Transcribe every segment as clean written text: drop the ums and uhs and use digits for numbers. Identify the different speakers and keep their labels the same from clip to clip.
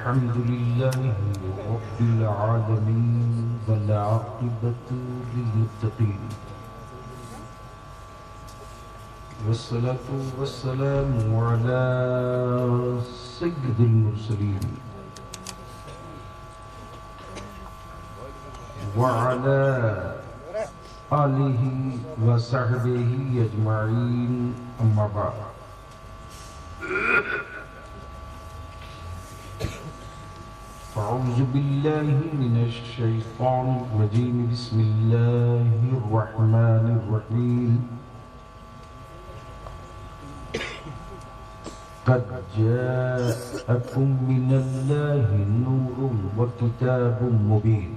Speaker 1: अल्हम्दुलिल्लाहि रब्बिल आलमीन वल आक़िबतु लिल्मुत्तक़ीन वस्सलातु वस्सलामु अला सय्यिदिल मुरसलीन व अला आलिहि व सहबिहि अजमाइन अम्मा बाद। अऊज़ु बिल्लाहि मिनश शैतानिर रजीम बिस्मिल्लाहिर रहमानिर रहीम। क़द जाअकुम मिनल्लाहि नूरुन व किताबुम मुबीन।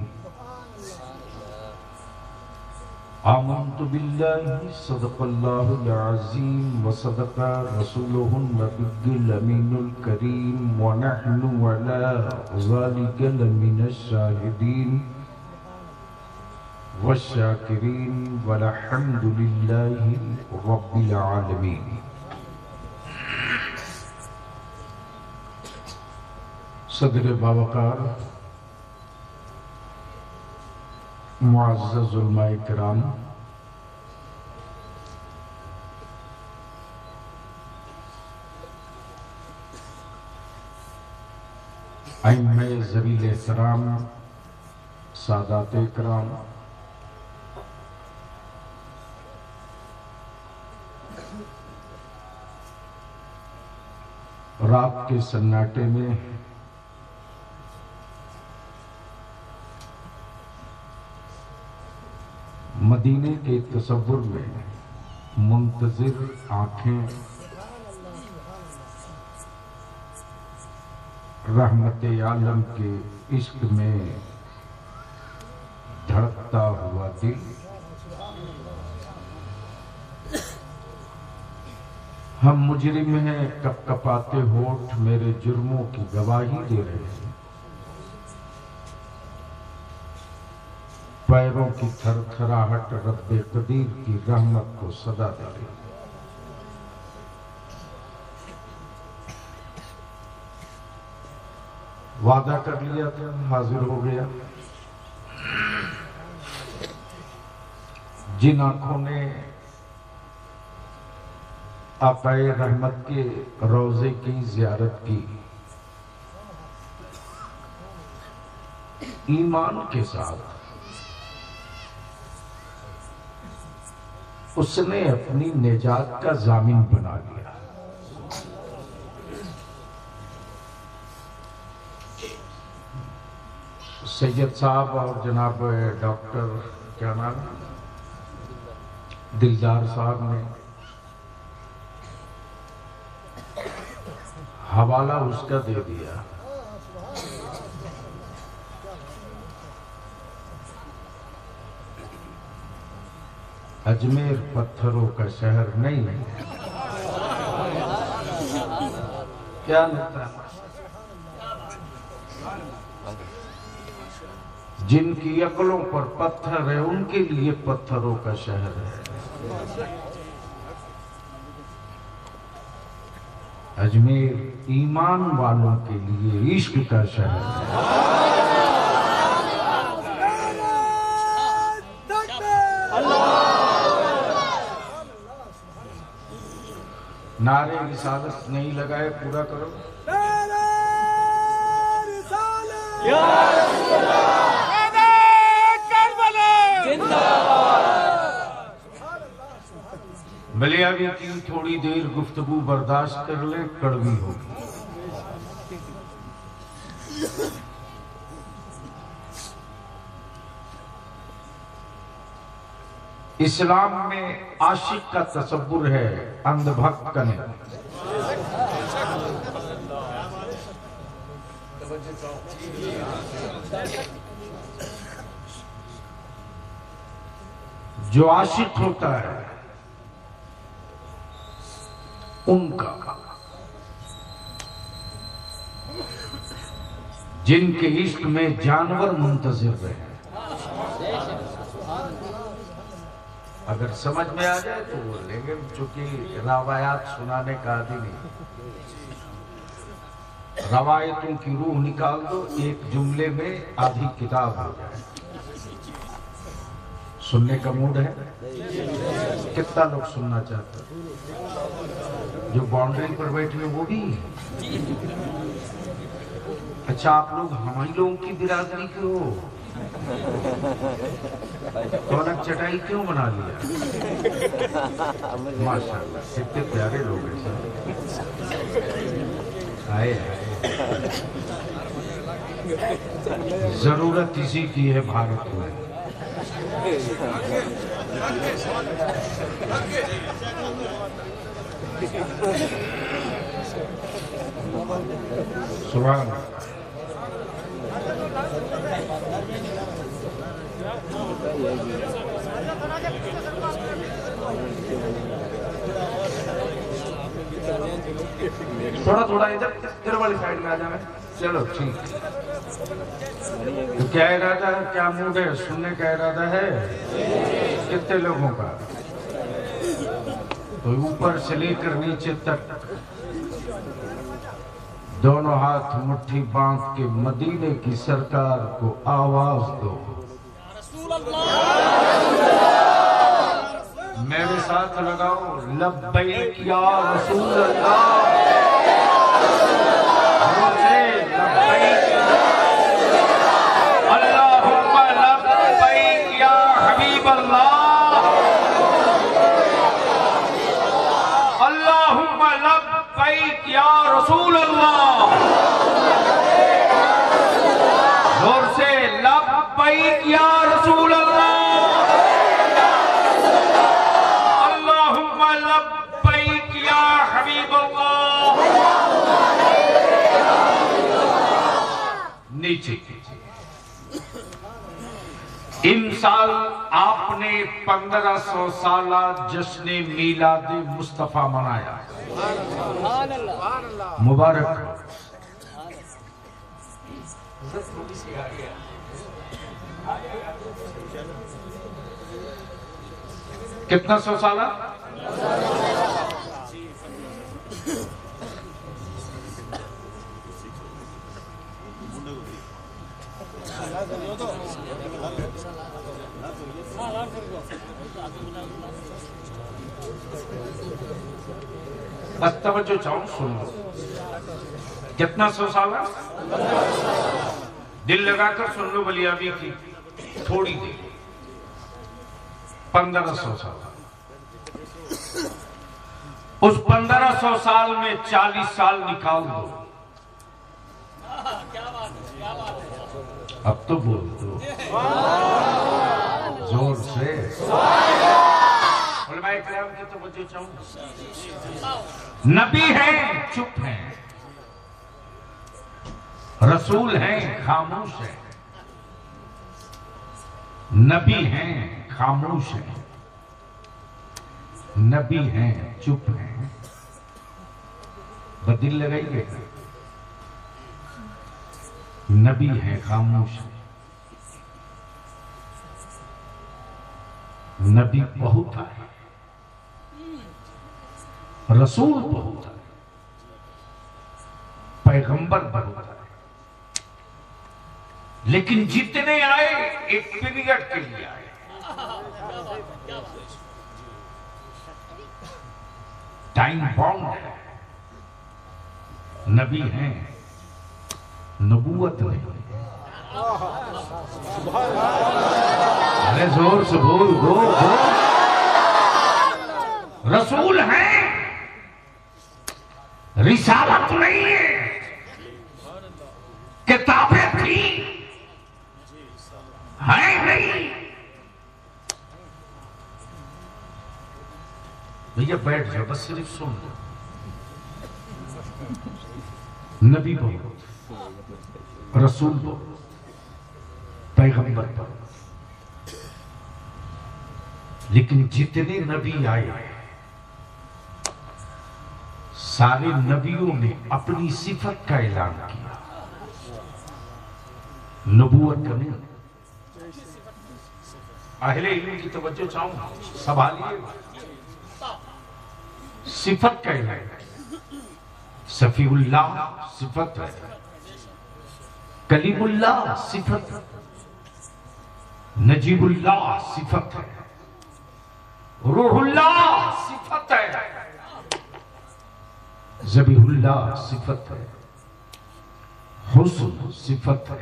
Speaker 1: आमन्तु बिल्लाहि सदक़ल्लाहुल अज़ीम व सदक़ा रसूलुहुन नबियुल अमीनुल करीम व नहनु अला ज़ालिका लमिनश शाहिदीन व शाकिरीन वल्हम्दुलिल्लाहि रब्बिल आलमीन। सदर बावकार मुअज़्ज़ज़ उलमाए किराम, अइम्मे ज़वील एहतराम, सादात किराम, रात के सन्नाटे में मदीने के तसव्वुर में मुंतज़िर आँखें रहमते आलम के इश्क में धड़कता हुआ दिल, हम मुजरिम हैं कपकपाते होठ मेरे जुर्मों की गवाही दे रहे हैं, पैरों की थरथराहट रब्बे कदीर की रहमत को सदा दे रही। वादा कर लिया था, हाजिर हो गया। जिन आंखों ने आकाए रहमत के रोजे की जियारत की, ईमान के साथ उसने अपनी निजात का जामिन बना लिया। सैयद साहब और जनाब डॉक्टर क्या नाम दिलदार साहब ने हवाला उसका दे दिया। अजमेर पत्थरों का शहर नहीं है, क्या लगता है? जिनकी अकलों पर पत्थर है उनके लिए पत्थरों का शहर है। अजमेर ईमान वालों के लिए इश्क का शहर है। नारे रिसालत नहीं लगाए, पूरा करो। मलियावी की थोड़ी देर गुफ्तगू बर्दाश्त कर ले, कड़वी होगी। इस्लाम में आशिक का तसव्वुर है, अंधभक्त का नहीं। जो आशिक होता है उनका, जिनके इश्क में जानवर मुंतजिर रहे। अगर समझ में आ जाए तो वो लेंगे, चूंकि रवायात सुनाने का आदि नहीं। रवायतों की रूह निकाल दो, एक जुमले में आधी किताब हो जाए। सुनने का मूड है? कितना लोग सुनना चाहते हैं? जो बाउंड्री पर बैठे हैं वो भी? अच्छा, आप लोग हमारे लोगों की बिरादरी के हो तो अलग चटाई क्यों बना लिया? माशाल्लाह, कितने प्यारे लोग हैं सब। आए जरूरत इसी की है भारत में। सुभान अल्लाह। थोड़ा थोड़ा इधर वाली साइड में आ जाए। चलो ठीक। तो क्या इरादा है, क्या मूड है? सुनने का इरादा है कितने लोगों का? तो ऊपर से लेकर नीचे तक दोनों हाथ मुट्ठी बांध के मदीने की सरकार को आवाज दो। मेरे साथ लगाओ, लब्बैक या रसूल अल्लाह। अल्लाहुम्मा लब्बैक या हबीब अल्लाह। अल्लाहुम्मा लब्बैक या रसूल अल्लाह। जोर से लब्बैक या रसूल अल्लाह। अल्लाहुम्मा लब्बैक या हबीब अल्लाह। नीचे इन साल आपने 1500 साला जश्न मीलाद मुस्तफा मनाया। मुबारक हो। कितना 100 साला? बस तवज्जो चाहूं, सुन लो। कितना 100 साला? दिल लगाकर सुन लो बलियाबी की थोड़ी देर। 1500 साल। उस 1500 साल में 40 साल निकाल दो। अब तो बोल दो जोर से। उलमाए किराम की तवज्जो चाहूं। नबी हैं, चुप हैं। रसूल हैं, खामोश हैं। नबी हैं, खामोश हैं। नबी हैं, चुप हैं। बदिल लगाइए। नबी हैं, खामोश हैं। नबी बहुत आए, रसूल बहुत आए, पैगंबर बहुत आए। लेकिन जितने आए एक पीरियड के लिए आए। टाइम बाउंड है। नबी हैं, नबूवत नहीं। अरे जोर से बोल दो। रसूल हैं, रिसालत नहीं है। किताबें थी, है नहीं। भैया बैठ जाओ, बस सिर्फ सुन लो। नबी बहुत, रसूल बहुत, पैगंबर बहुत। लेकिन जितने नबी आए सारे नबियों ने अपनी सिफत का ऐलान किया, नबूवत का नहीं। अहले इल्म की तवज्जो चाहूं, संभालिए। सिफत का ऐलान, सफीउल्लाह सिफत है, कलीमुल्लाह सिफत है, नजीबुल्लाह सिफत है, रूहुल्लाह सिफत है, ज़बीहुल्लाह सिफत है, हुस्न सिफत है,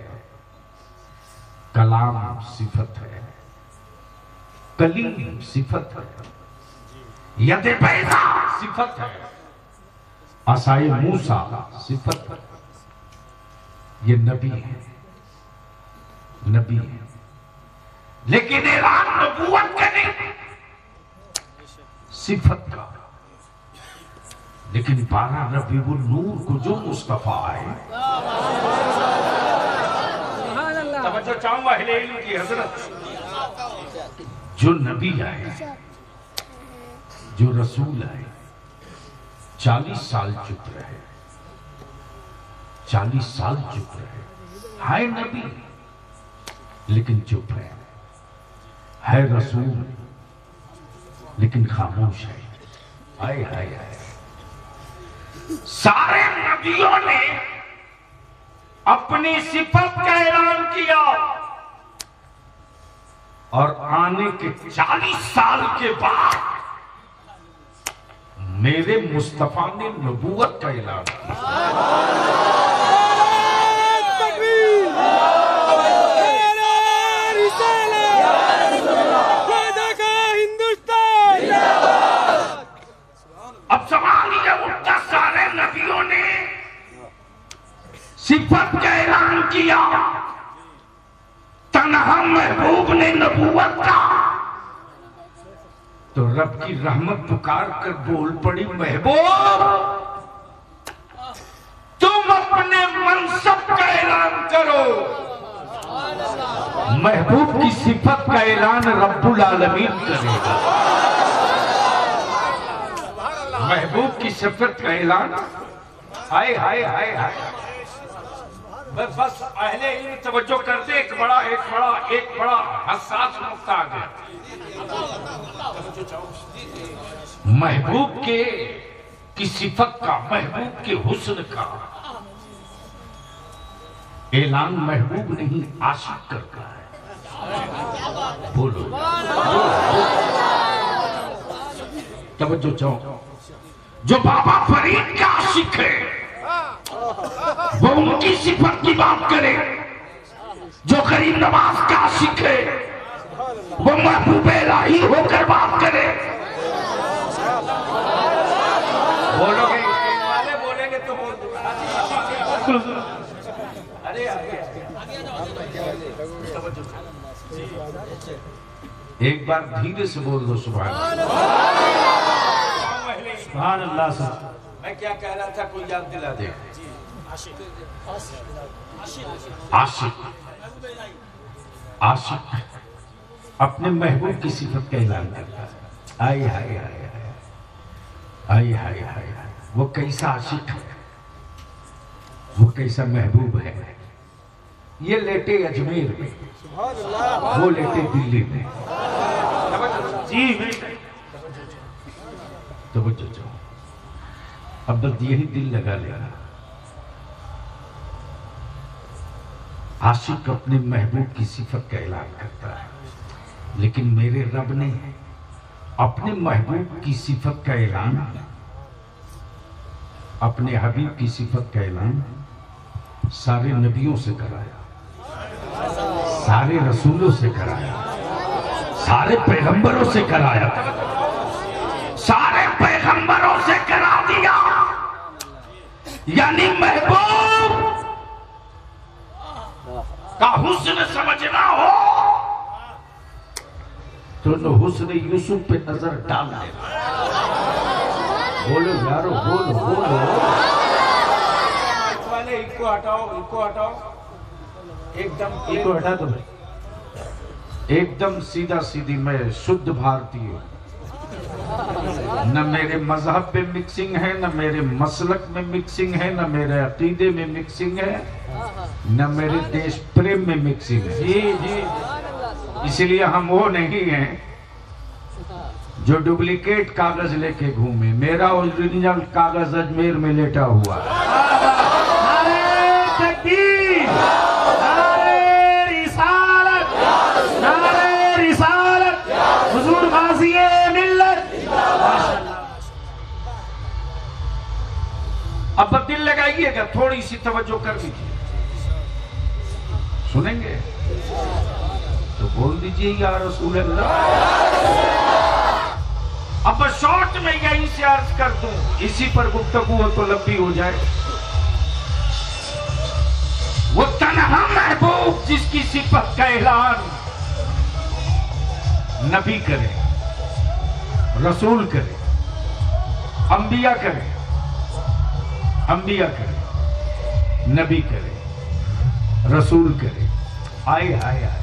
Speaker 1: कलाम सिफत है, कलीम सिफत है, यद बैज़ा सिफत है, असाए मूसा सिफत है। ये नबी है, नबी है, लेकिन ऐलान नबूवत का नहीं, सिफत का। लेकिन 12 रबीउल नूर को जो मुस्तफा आए, तवज्जो चाहूंगा अहले इल्म की हजरत, जो नबी आए, जो रसूल आए, 40 साल चुप रहे, 40 साल चुप रहे। है नबी लेकिन चुप है रसूल लेकिन खामोश है। हाय हाय हाय, सारे नबियों ने अपनी सिफत का ऐलान किया और आने के 40 साल के बाद मेरे मुस्तफा ने नबूवत का ऐलान किया। अब सवाल ये उठता, सारे नबियों ने सिफत का ऐलान किया, तन्हा महबूब ने नबूवत का, तो रब की रहमत पुकार कर बोल पड़ी, महबूब तुम अपने मनसब का ऐलान करो। महबूब की सिफत का ऐलान रब्बुल आलमीन करेगा। महबूब की सिफत का ऐलान, हाय हाय हाय हाय। बस अहले इल्म तवज्जो करते, एक बड़ा हसास नुक्ता आ गया। महबूब के की सिफत का, महबूब के हुस्न का ऐलान महबूब नहीं आशिक करता है। बोलो तवज्जो चाहो। जो बाबा फरीद का आशिक है वो उनकी सिफत की बात करे, जो गरीब नवाज का आशिक है वो महबूब इलाही होकर बात करे। बोलोगे वाले बोलेंगे तो बोल दो। अरे एक बार धीरे से बोल दो सुभान अल्लाह। मैं क्या कह रहा था, कोई याद दिला दे। आशिक अपने महबूब की सिफत का ऐलान करता है। आय हाय हाय हाय हाय हाय, वो कैसा आशिक है, वो कैसा महबूब है। ये लेटे अजमेर में, वो लेटे दिल्ली में। जी तो अब बस यही दिल लगा लेगा। आशिक अपने महबूब की सिफत का ऐलान करता है, लेकिन मेरे रब ने अपने महबूब की सिफत का ऐलान, अपने हबीब की सिफत का ऐलान सारे नबियों से कराया, सारे रसूलों से कराया, सारे पैगंबरों से कराया, सारे पैगंबरों से करा दिया। यानी महबूब का हुस्न समझना हो तो हुस्न यूसुफ पे नजर डाल देना। बोलो यारो, बोलो वाले इनको हटाओ, एकदम इनको हटा दो। एकदम सीधा सीधी मैं शुद्ध भारतीय, न मेरे मजहब पे मिक्सिंग है, न मेरे मसलक में मिक्सिंग है, न मेरे अकीदे में मिक्सिंग है, न मेरे देश प्रेम में मिक्सिंग है। जी, इसलिए हम वो नहीं हैं जो डुप्लीकेट कागज लेके घूमे। मेरा ओरिजिनल कागज अजमेर में लेटा हुआ है।
Speaker 2: हुजूर गाज़ी-ए मिल्लत।
Speaker 1: अब दिल लगाइएगा, थोड़ी सी तवज्जो कर दीजिए, सुनेंगे तो बोल दीजिए या रसूल अल्लाह। अब शॉर्ट में यहीं से अर्ज कर दूं, इसी पर गुफ्तगू हो तो लंबी हो जाए। वो तन्हा महबूब जिसकी सिफत का ऐलान नबी करे, रसूल करे, अंबिया करे, अंबिया करे, नबी करे, रसूल करे, आए आए आए।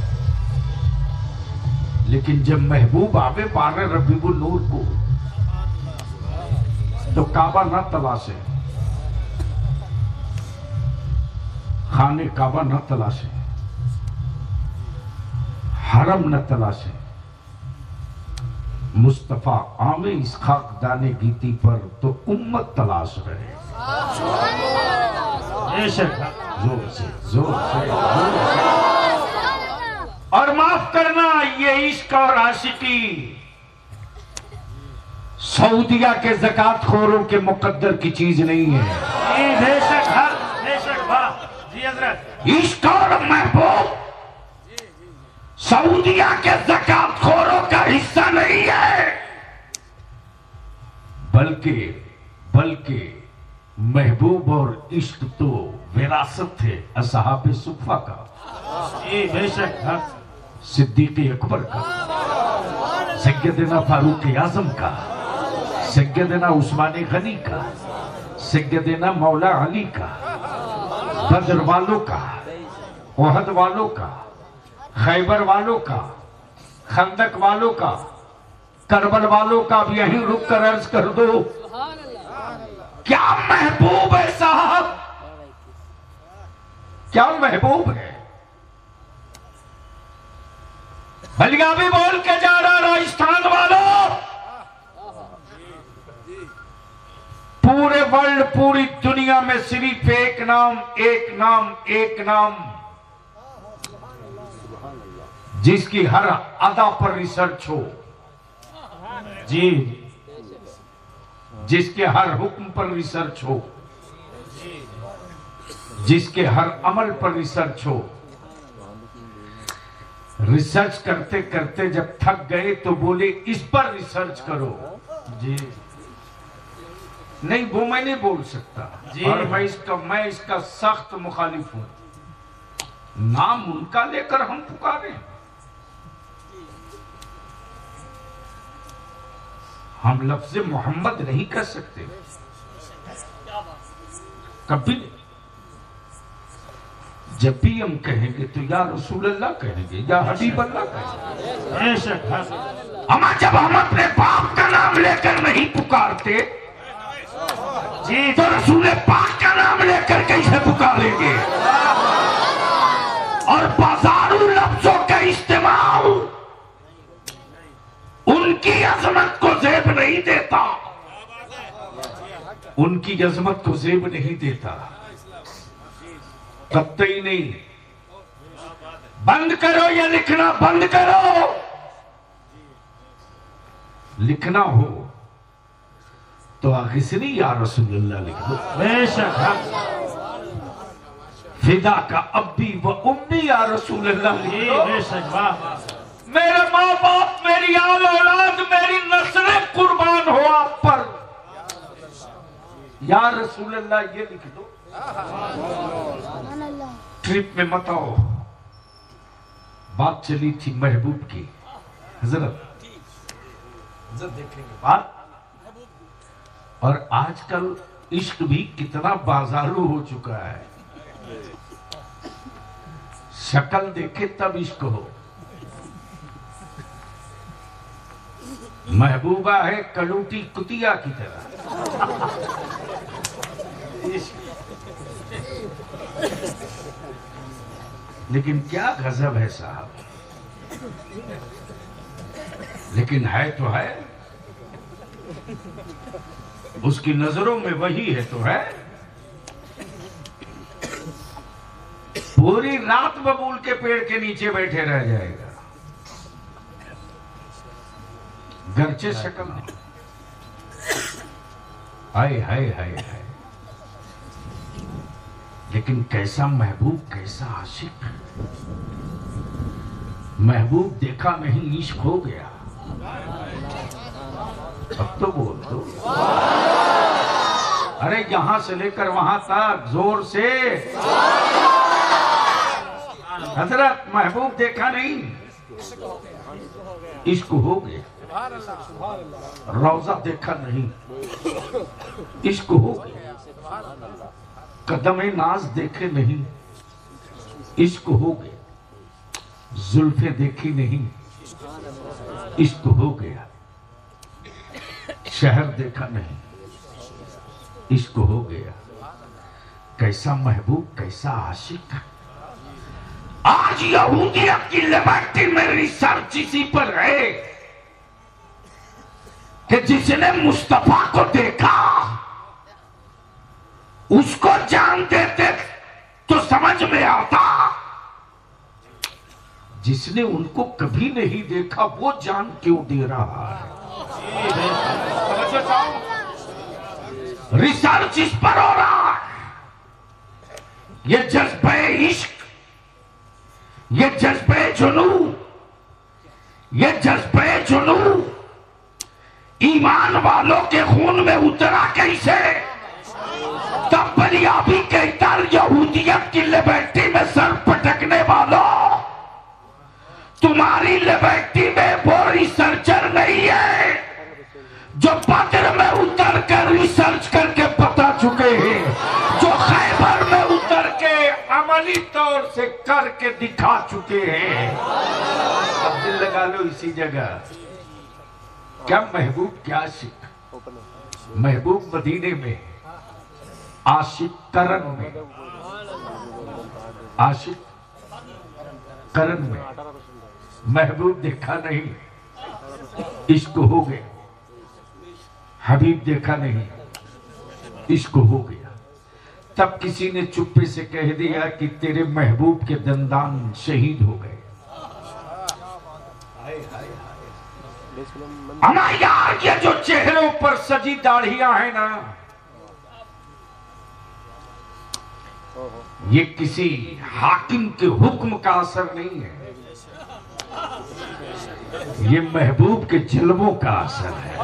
Speaker 1: लेकिन जब महबूब आवे 12 रबीउल नूर को तो काबा न तलाशे, खाने काबा न तलाशे, हरम न तलाशे, मुस्तफा आमे इस खाक दाने गीती पर तो उम्मत तलाश रहे। जोर से जोर से। और माफ करना, ये इश्क और आशिकी सऊदिया के ज़कात खोरों के मुकद्दर की चीज नहीं है।
Speaker 2: बेशक वाह जी हजरत।
Speaker 1: इश्क और महबूब सऊदिया के ज़कात खोरों का हिस्सा नहीं है, बल्कि महबूब और इश्क तो विरासत है असहाबे सुफ़ा का,
Speaker 2: बेशक
Speaker 1: सिद्दीक़ अकबर का, सैयदना फारूक आज़म का, सैयदना उस्मान गनी का, सैयदना मौला अली का, बदर वालों का, ओहद वालों का, खैबर वालों का, खंदक वालों का, करबल वालों का। भी यहीं रुक कर अर्ज कर दो, क्या महबूब है साहब, क्या महबूब है। बलिया भी बोल के जा रहा राजस्थान वालों, पूरे वर्ल्ड, पूरी दुनिया में सिर्फ एक नाम जिसकी हर अदा पर रिसर्च हो जी, जिसके हर हुक्म पर रिसर्च हो, जिसके हर अमल पर रिसर्च हो। रिसर्च करते करते जब थक गए तो बोले इस पर रिसर्च करो जी। नहीं, वो मैं नहीं बोल सकता जी, और मैं इसका सख्त मुखालिफ हूं। नाम उनका लेकर हम पुकारे, हम लफ्ज़ मोहम्मद नहीं कर सकते कभी। जब भी हम कहेंगे तो या रसूल अल्लाह कहेंगे, या हबीब अल्लाह कहेंगे। हम जब हम अपने बाप का नाम लेकर नहीं पुकारते जी, तो रसूल पाक का नाम लेकर कैसे पुकारेंगे। और बाजारू लफ्जों का इस्तेमाल उनकी अजमत को ज़ेब नहीं देता, उनकी अजमत को ज़ेब नहीं देता, कतई नहीं। बंद करो, या लिखना बंद करो। लिखना हो तो आगे से नहीं या रसूलुल्लाह लिख दो।
Speaker 2: बेशक
Speaker 1: फिदा का अब्बी व उम्मी या रसूलुल्लाह लिख दो।
Speaker 2: बेशक वाह।
Speaker 1: मेरे माँ बाप, मेरी आल औलाद, मेरी नस्लें कुर्बान हो आप पर, या रसूलुल्लाह ये लिख दो। ट्रिप में मत आओ, बात चली थी महबूब की। हजरत देखेंगे बात। और आजकल इश्क भी कितना बाजारू हो चुका है, शक्ल देखे तब इश्क हो। महबूबा है कलूटी कुतिया की तरह। लेकिन क्या गजब है साहब, लेकिन है तो है। उसकी नजरों में वही है तो है। पूरी रात बबूल के पेड़ के नीचे बैठे रह जाएगा, गरचे शक्ल नहीं। हाय हाय हाय हाय, लेकिन कैसा महबूब, कैसा आशिक। महबूब देखा नहीं इश्क हो गया। अब तो बोल दो। अरे यहां से लेकर वहां तक जोर से। हजरत महबूब देखा नहीं, इश्क हो गया। रौजा देखा नहीं, इश्क हो गया। कदम नाज देखे नहीं, इश्क हो गया। जुल्फे देखी नहीं, इश्क हो गया। शहर देखा नहीं, इश्क हो गया। कैसा महबूब, कैसा आशिक। आज यहूदियत की लिबर्टी में रिसर्च इसी पर है कि जिसने मुस्तफा को देखा उसको जान देते तो समझ में आता, जिसने उनको कभी नहीं देखा वो जान क्यों दे रहा है। रिसर्च इस पर हो रहा है। ये जज्बे इश्क, ये जज्बे जुनू, ये जज्बे जुनू ईमान वालों के खून में उतरा कैसे? तब बलियाबी कहता यहूदियत की लिबर्टी में सर पटकने वालों, तुम्हारी लिबर्टी में वो रिसर्चर नहीं है जो बद्र में उतर कर रिसर्च करके बता चुके हैं, जो खैबर में उतर के अमली तौर से करके दिखा चुके हैं। अब दिल लगा लो इसी जगह। क्या महबूब, क्या आशिक। महबूब मदीने में, आशिक करन में, आशिक करन में। महबूब देखा नहीं, इश्क हो गया। हबीब देखा नहीं, इश्क हो गया। तब किसी ने चुप्पे से कह दिया कि तेरे महबूब के दंदान शहीद हो गए। अमा यार, ये जो चेहरों पर सजी दाढ़ियां हैं ना, ये किसी हाकिम के हुक्म का असर नहीं है, ये महबूब के जल्वों का असर है।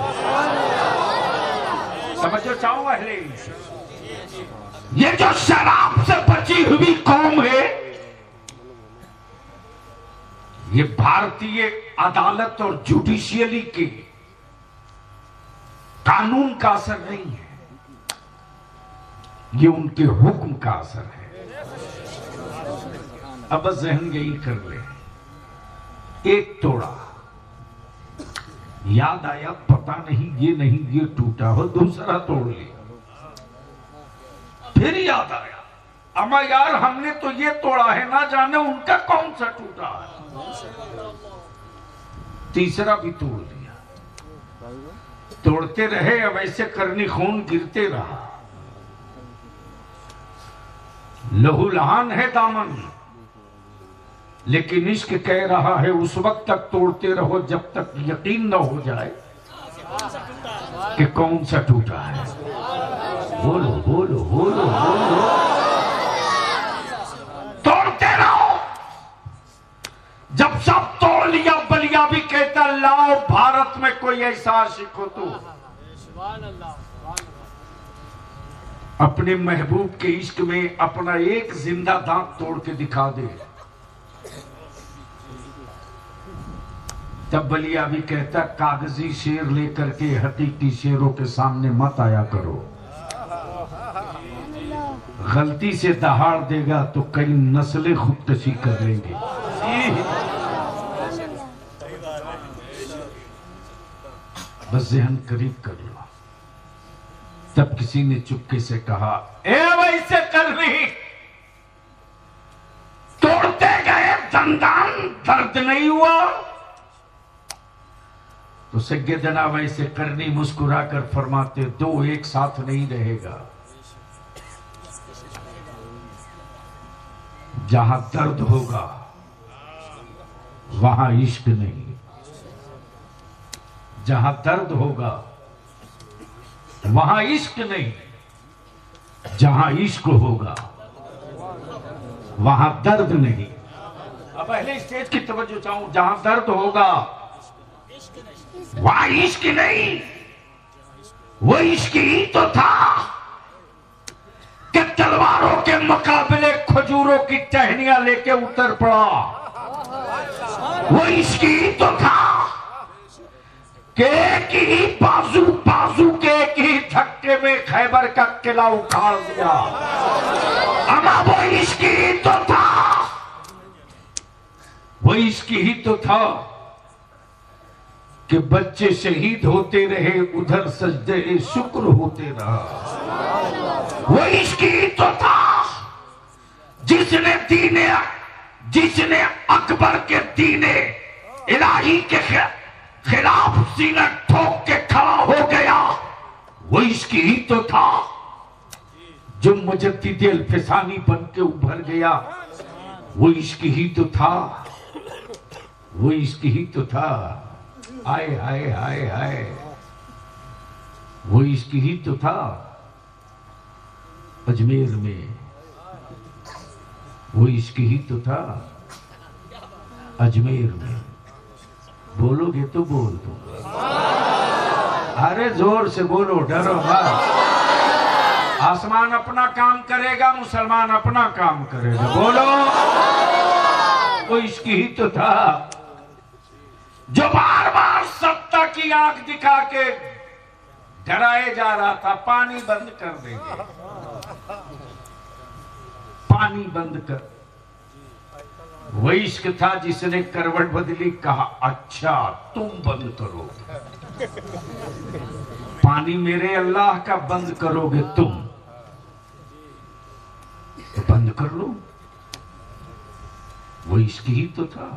Speaker 1: समझो चाहो अहले, ये जो शराब से बची हुई कौम है, ये भारतीय अदालत और जुडिशियरी के कानून का असर नहीं है, ये उनके हुक्म का असर है। अब जहन यही कर ले। एक तोड़ा, याद आया पता नहीं ये टूटा हो, दूसरा तोड़ लिया। फिर याद आया, अमा यार हमने तो ये तोड़ा है, ना जाने उनका कौन सा टूटा है। तीसरा भी तोड़ दिया। तोड़ते रहे, अब ऐसे करनी खून गिरते रहा। लहू लहान है दामन, लेकिन इश्क कह रहा है उस वक्त तक तोड़ते रहो जब तक यकीन न हो जाए कि कौन सा टूटा है। बोलो बोलो बोलो बोलो, तोड़ते रहो। जब सब तोड़ लिया, बलिया भी कहता लाओ भारत में कोई ऐसा आशिक हो तो अपने महबूब के इश्क में अपना एक जिंदा दांत तोड़ के दिखा दे। तब बलिया भी कहता कागजी शेर लेकर के हकीकी शेरों के सामने मत आया करो, गलती से दहाड़ देगा तो कई नस्लें खुदकशी कर लेंगे। बस जहन करीब कर लो। तब किसी ने चुपके से कहा, ए वैसे कर रही, तोड़ते गए दंदान, दर्द नहीं हुआ। तो सैयदना वैसे करनी मुस्कुराकर फरमाते, दो एक साथ नहीं रहेगा। जहां दर्द होगा वहां इश्क नहीं, जहां दर्द होगा वहां इश्क नहीं, जहां इश्क होगा वहां दर्द नहीं। अब पहले स्टेज की तवज्जो चाहूं, जहां दर्द होगा वहां इश्क नहीं। वो इश्क ही तो था कि तलवारों के मुकाबले खजूरों की टहनियां लेके उतर पड़ा। वो इश्क ही तो था कि एक ही बाजू के एक ही धक्के में खैबर का किला उखाड़ दिया। अमा वो इश्क ही तो था, वो इश्क ही तो था कि बच्चे शहीद होते रहे, उधर सजदे शुक्र होते रहा। वो इश्क ही तो था जिसने अकबर के दीने इलाही के खिलाफ सीना ठोक के खड़ा हो गया। वो इश्क ही तो था जो मुजद्दिद अल-फिसानी बन के उभर गया। वो इश्क ही तो था, वो इश्क ही तो था। हाय हाय हाय हाय, वो इश्क ही तो था अजमेर में। वो इश्क ही तो था अजमेर में। बोलोगे तो बोल दो, अरे जोर से बोलो, डरो मत। आसमान अपना काम करेगा, मुसलमान अपना काम करेगा। बोलो, वो इश्क ही तो था जो बार बार सत्ता की आंख दिखा के डराए जा रहा था। पानी बंद कर देंगे, पानी बंद कर। वो इश्क था जिसने करवट बदली, कहा अच्छा तुम बंद करो पानी, मेरे अल्लाह का बंद करोगे तुम तो बंद कर लो। वो इश्क ही तो था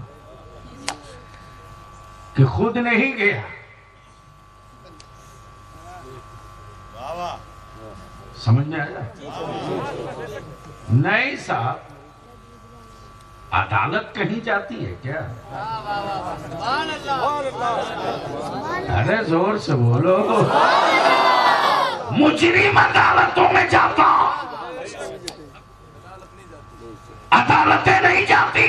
Speaker 1: कि खुद नहीं गया, समझ में आया? नहीं साहब, अदालत कहीं जाती है क्या? अरे जोर से बोलो। मुजरिम अदालतों में जाता, अदालतें नहीं जाती।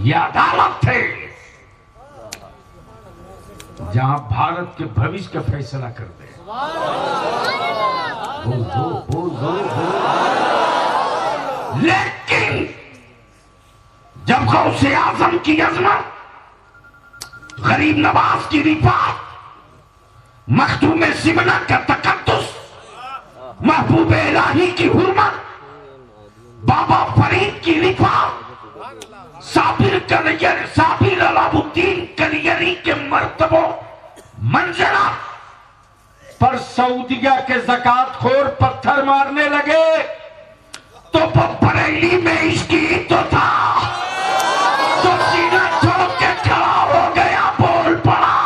Speaker 1: ये अदालत थे जहां भारत के भविष्य का फैसला करते हैं। बोल दो, बोल दो, बोल। लेकिन जब गौसे आजम की अजमत, गरीब नवाज की रिफात, मखदूम सिमना का तकद्दुस, महबूब इलाही की हुर्मत, बाबा फरीद की रिफात, साबिर अलाउद्दीन कलियरी के मर्तबों मंजरा पर सऊदिया के ज़कात खोर पत्थर मारने लगे तो बरेली में इश्क ही तो था तो सीना ठोक के खड़ा हो गया, बोल पड़ा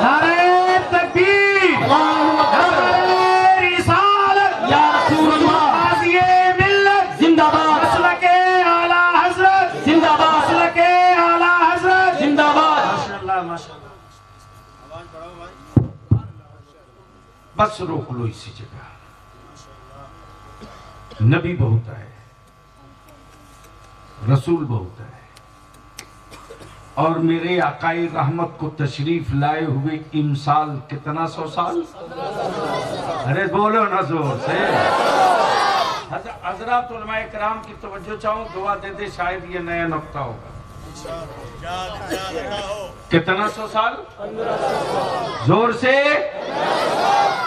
Speaker 1: नारे तकबीर, नारे रिसालत, या रसूल अल्लाह, गाज़िए मिल्लत जिंदाबाद, मसलके आला हज़रत जिंदाबाद, मसलके आला हज़रत जिंदाबाद। माशाअल्लाह माशाअल्लाह। बस रोक लो इसी जगह। नबी बहुत है, रसूल बहुत है, और मेरे आकाई रहमत को तशरीफ लाए हुए इमसाल कितना 100 साल? अरे बोलो ना जोर से। हज़रात उलमाए किराम की तवज्जो चाहूं, दुआ दे दे, शायद ये नया नुक्ता होगा। कितना 100 साल? जोर से,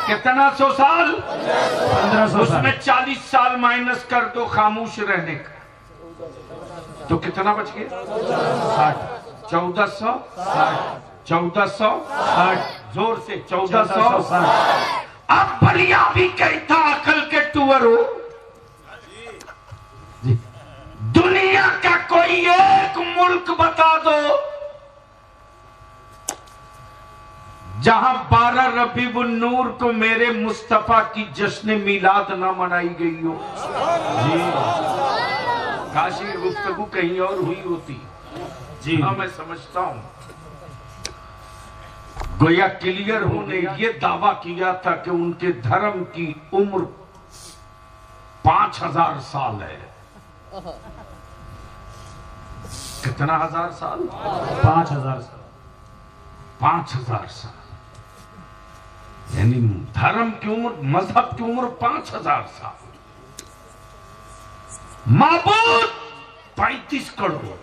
Speaker 1: कितना 100 साल? 1500। उसमें 40 साल माइनस कर दो खामोश रहने का, तो कितना बच गया? 60। 1460, 1460, जोर से 1460। अब बलिया भी कहता अकल के टूअर हो, दुनिया का कोई कोई एक मुल्क बता दो जहां 12 रबीउन नूर को मेरे मुस्तफा की जश्न मिलाद ना मनाई गई हो। जी काशी गुफ्तगू कहीं और हुई होती। जी हाँ, मैं समझता हूं। गोया क्लियर होने ये दावा किया था कि उनके धर्म की उम्र 5000 साल है। कितना हजार साल?
Speaker 2: 5000 साल।
Speaker 1: 5000 साल यानी धर्म की उम्र, मजहब की उम्र 5000 साल। माबूद 35 करोड़।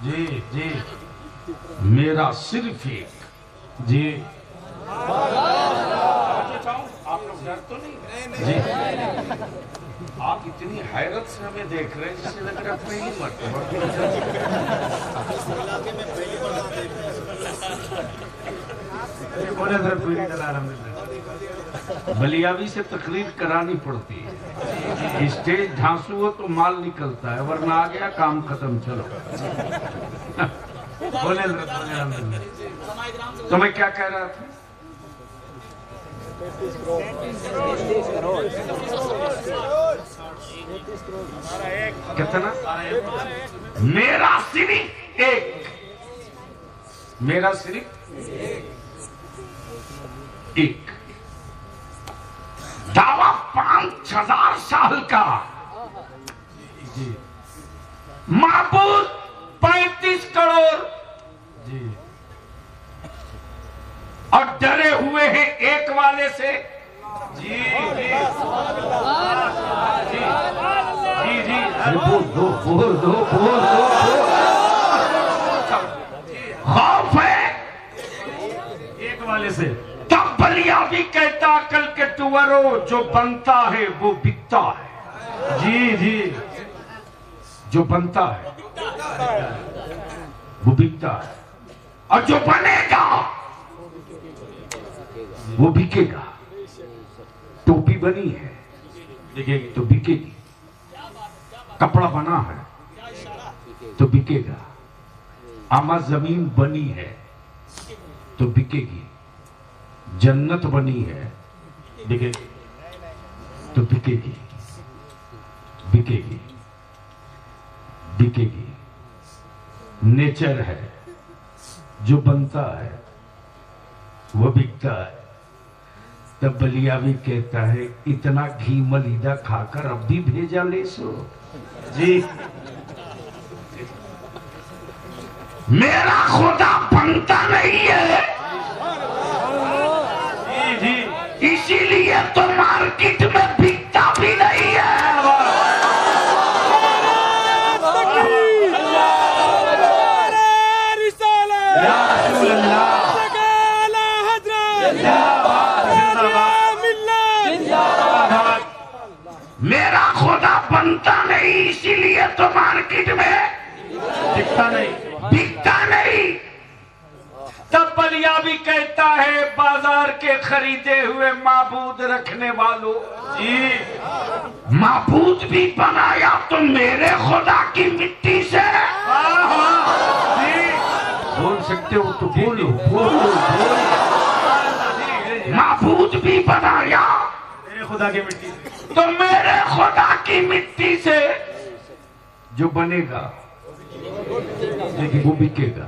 Speaker 2: जी जी
Speaker 1: मेरा सिर्फ एक।
Speaker 2: जी
Speaker 1: आप लोग डर तो नहीं?
Speaker 2: जी
Speaker 1: आप इतनी हैरत से हमें देख रहे हैं जिससे लग रहा है पहली
Speaker 2: बोले सर कोई नहीं चला अल्हम्दुलिल्लाह।
Speaker 1: बलियावी से तकरीर करानी पड़ती है। स्टेज ढांसू हो तो माल निकलता है, वरना आ गया काम खत्म। चलो
Speaker 2: बोले अल्हम्दुलिल्लाह।
Speaker 1: तो मैं क्या कह रहा था? कितना? मेरा सिर्फ एक। मेरा सिर्फ एक। दावा 5000 साल का।
Speaker 2: जी
Speaker 1: माबूद 35 करोड़।
Speaker 2: जी
Speaker 1: और डरे हुए हैं एक वाले से।
Speaker 2: जी जी जी जी
Speaker 1: बोल दो बोल दो बोल दो। खौफ है
Speaker 2: एक वाले से।
Speaker 1: तब बलिया भी कहता कल के टुवरो जो बनता है वो बिकता है।
Speaker 2: जी जी
Speaker 1: जो बनता है वो बिकता है, और जो बनेगा वो बिकेगा। टोपी बनी है
Speaker 2: देखिए
Speaker 1: तो बिकेगी, कपड़ा बना है तो बिकेगा, आमा जमीन बनी है तो बिकेगी, जन्नत बनी है
Speaker 2: देखिए
Speaker 1: तो बिकेगी, बिकेगी, बिकेगी। नेचर है, जो बनता है वो बिकता है। तब बलिया भी कहता है इतना घी मलीदा खाकर अब भी भेजा ले सो।
Speaker 2: जी
Speaker 1: मेरा खुदा बनता नहीं है,
Speaker 2: जी जी
Speaker 1: इसीलिए तो मार्केट में बिकता भी नहीं है।
Speaker 2: या रसूल अल्लाह।
Speaker 1: मेरा खुदा बनता नहीं, इसीलिए तो मार्केट में
Speaker 2: दिखता नहीं।
Speaker 1: बिकता नहीं। तब बलिया भी कहता है बाजार के खरीदे हुए माबूद रखने वालों,
Speaker 2: जी
Speaker 1: माबूद भी बनाया तो मेरे खुदा की मिट्टी से।
Speaker 2: जी
Speaker 1: बोल सकते हो तो बोलो बोलो माबूद भी बनाया
Speaker 2: मेरे खुदा की मिट्टी से।
Speaker 1: तो मेरे खुदा की मिट्टी से जो बनेगा लेकिन वो बिकेगा।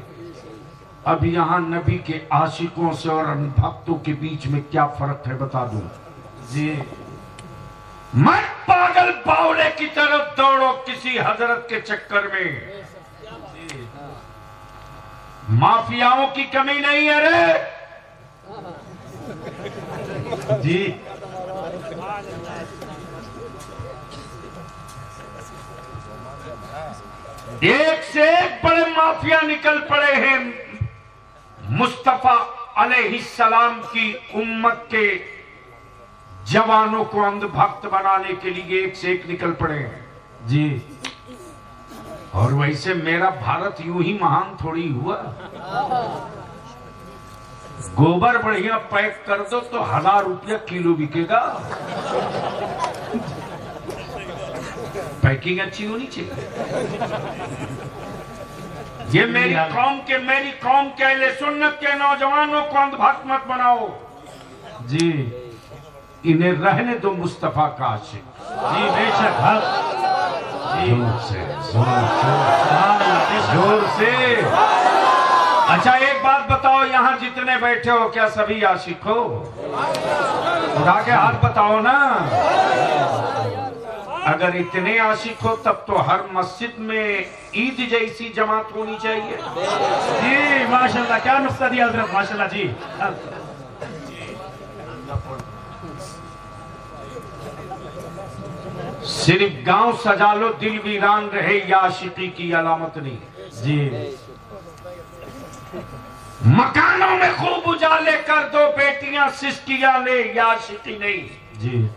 Speaker 1: अब यहाँ नबी के आशिकों से और भक्तों के बीच में क्या फर्क है बता दूं।
Speaker 2: जी
Speaker 1: मत पागल बावले की तरफ दौड़ो किसी हजरत के चक्कर में। माफियाओं की कमी नहीं है रे।
Speaker 2: जी
Speaker 1: एक से एक बड़े माफिया निकल पड़े हैं मुस्तफा अलैहिस्सलाम की उम्मत के जवानों को अंधभक्त बनाने के लिए। एक से एक निकल पड़े हैं
Speaker 2: जी
Speaker 1: और वैसे मेरा भारत यूं ही महान थोड़ी हुआ। गोबर बढ़िया पैक कर दो तो 1000 रुपया किलो बिकेगा। पैकेट पैकिंग अच्छी होनी चाहिए। ये मेरी कौम के अहले सुन्नत के नौजवानों को अंधभक्त मत बनाओ
Speaker 2: जी।
Speaker 1: इन्हें रहने दो मुस्तफा का आशिक।
Speaker 2: जी बेशक हक।
Speaker 1: जोर से। अच्छा एक बात बताओ, यहाँ जितने बैठे हो क्या सभी आशिक हो? उठा के हाथ बताओ ना। अगर इतने आशिक हो तब तो हर मस्जिद में ईद जैसी जमात होनी चाहिए।
Speaker 2: जी माशाल्लाह, क्या नुक्ता दिया हजरत, माशाल्लाह जी।
Speaker 1: सिर्फ गांव सजा लो दिल वीरान रहे, या आशिकी की अलामत नहीं
Speaker 2: जी।
Speaker 1: मकानों में खूब उजाले कर दो, बेटियां सिस्कियां ले, या आशिकी नहीं
Speaker 2: जी।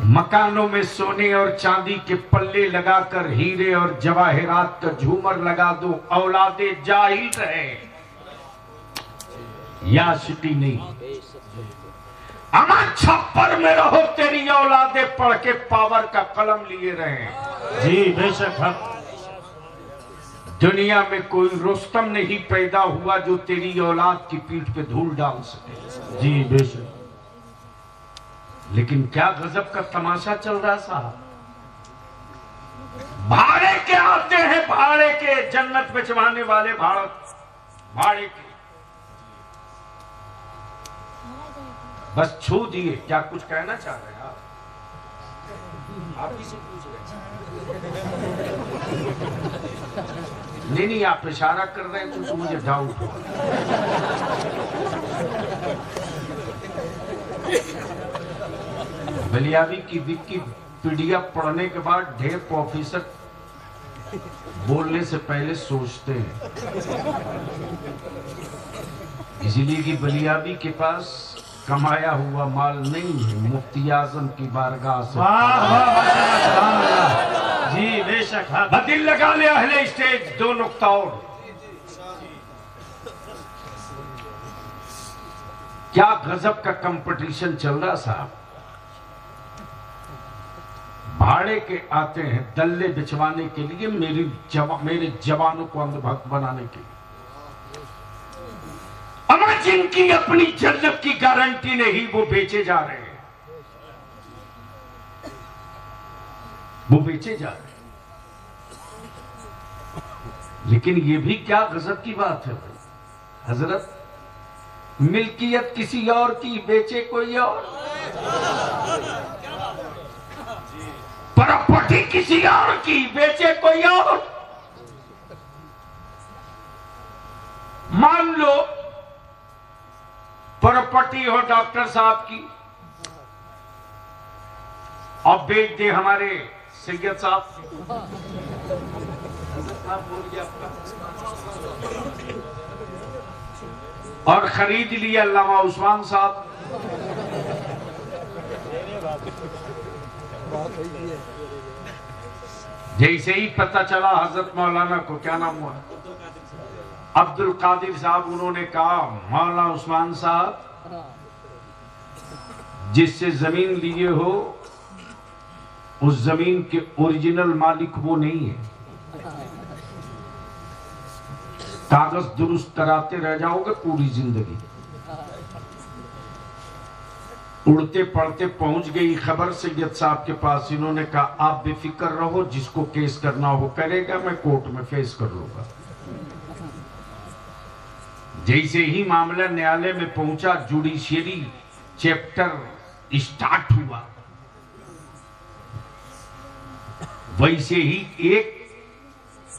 Speaker 1: मकानों में सोने और चांदी के पल्ले लगाकर हीरे और जवाहरात का झूमर लगा दो, औलादे जाहिल रहे, या आशिकी नहीं। अमन छप्पर में रहो, तेरी औलादे पढ़ के पावर का कलम लिए रहे।
Speaker 2: जी बेशक हक।
Speaker 1: दुनिया में कोई रुस्तम नहीं पैदा हुआ जो तेरी औलाद की पीठ पे धूल डाल सके।
Speaker 2: जी बेशक।
Speaker 1: लेकिन क्या गजब का तमाशा चल रहा साहब। भाड़े के आते हैं, भाड़े के जन्नत बिचवाने वाले भाड़े के। बस छू दिए, क्या कुछ कहना चाह रहे हैं आप ही से पूछ रहे हैं। नहीं आप इशारा कर रहे हैं तो मुझे डाउट हो। बलियावी की विकिपीडिया पढ़ने के बाद ढेर प्रोफेसर बोलने से पहले सोचते हैं, इसलिए कि बलियावी के पास कमाया हुआ माल नहीं है, मुफ्ती आजम की बारगाह से।
Speaker 2: जी बेशक हक।
Speaker 1: दिल लगा ले अहले स्टेज। दो नुक्ता और, क्या गजब का कंपटीशन चल रहा साहब। भाड़े के आते हैं दल्ले बिछवाने के लिए, मेरे जवानों को अंधभक्त बनाने के लिए। अमा जिनकी अपनी जन्नत की गारंटी नहीं, वो बेचे जा रहे हैं, वो बेचे जा रहे हैं। लेकिन ये भी क्या गजब की बात है भाई। हजरत, मिल्कियत किसी और की, बेचे कोई और। प्रॉपर्टी किसी और की, बेचे कोई और। मान लो प्रॉपर्टी हो डॉक्टर साहब की, और बेच दे हमारे सैयद साहब। और खरीद लिया अल्लामा उस्मान साहब। जैसे ही पता चला हजरत मौलाना को, क्या नाम हुआ, अब्दुल कादिर साहब, उन्होंने कहा मौलाना उस्मान साहब जिससे जमीन लिए हो उस जमीन के ओरिजिनल मालिक वो नहीं है, कागज दुरुस्त कराते रह जाओगे पूरी जिंदगी। उड़ते पड़ते पहुंच गई खबर सैयद साहब के पास। इन्होंने कहा आप बेफिक्र रहो, जिसको केस करना हो करेगा, मैं कोर्ट में फेस कर लूंगा। जैसे ही मामला न्यायालय में पहुंचा, जुडिशियरी चैप्टर स्टार्ट हुआ, वैसे ही एक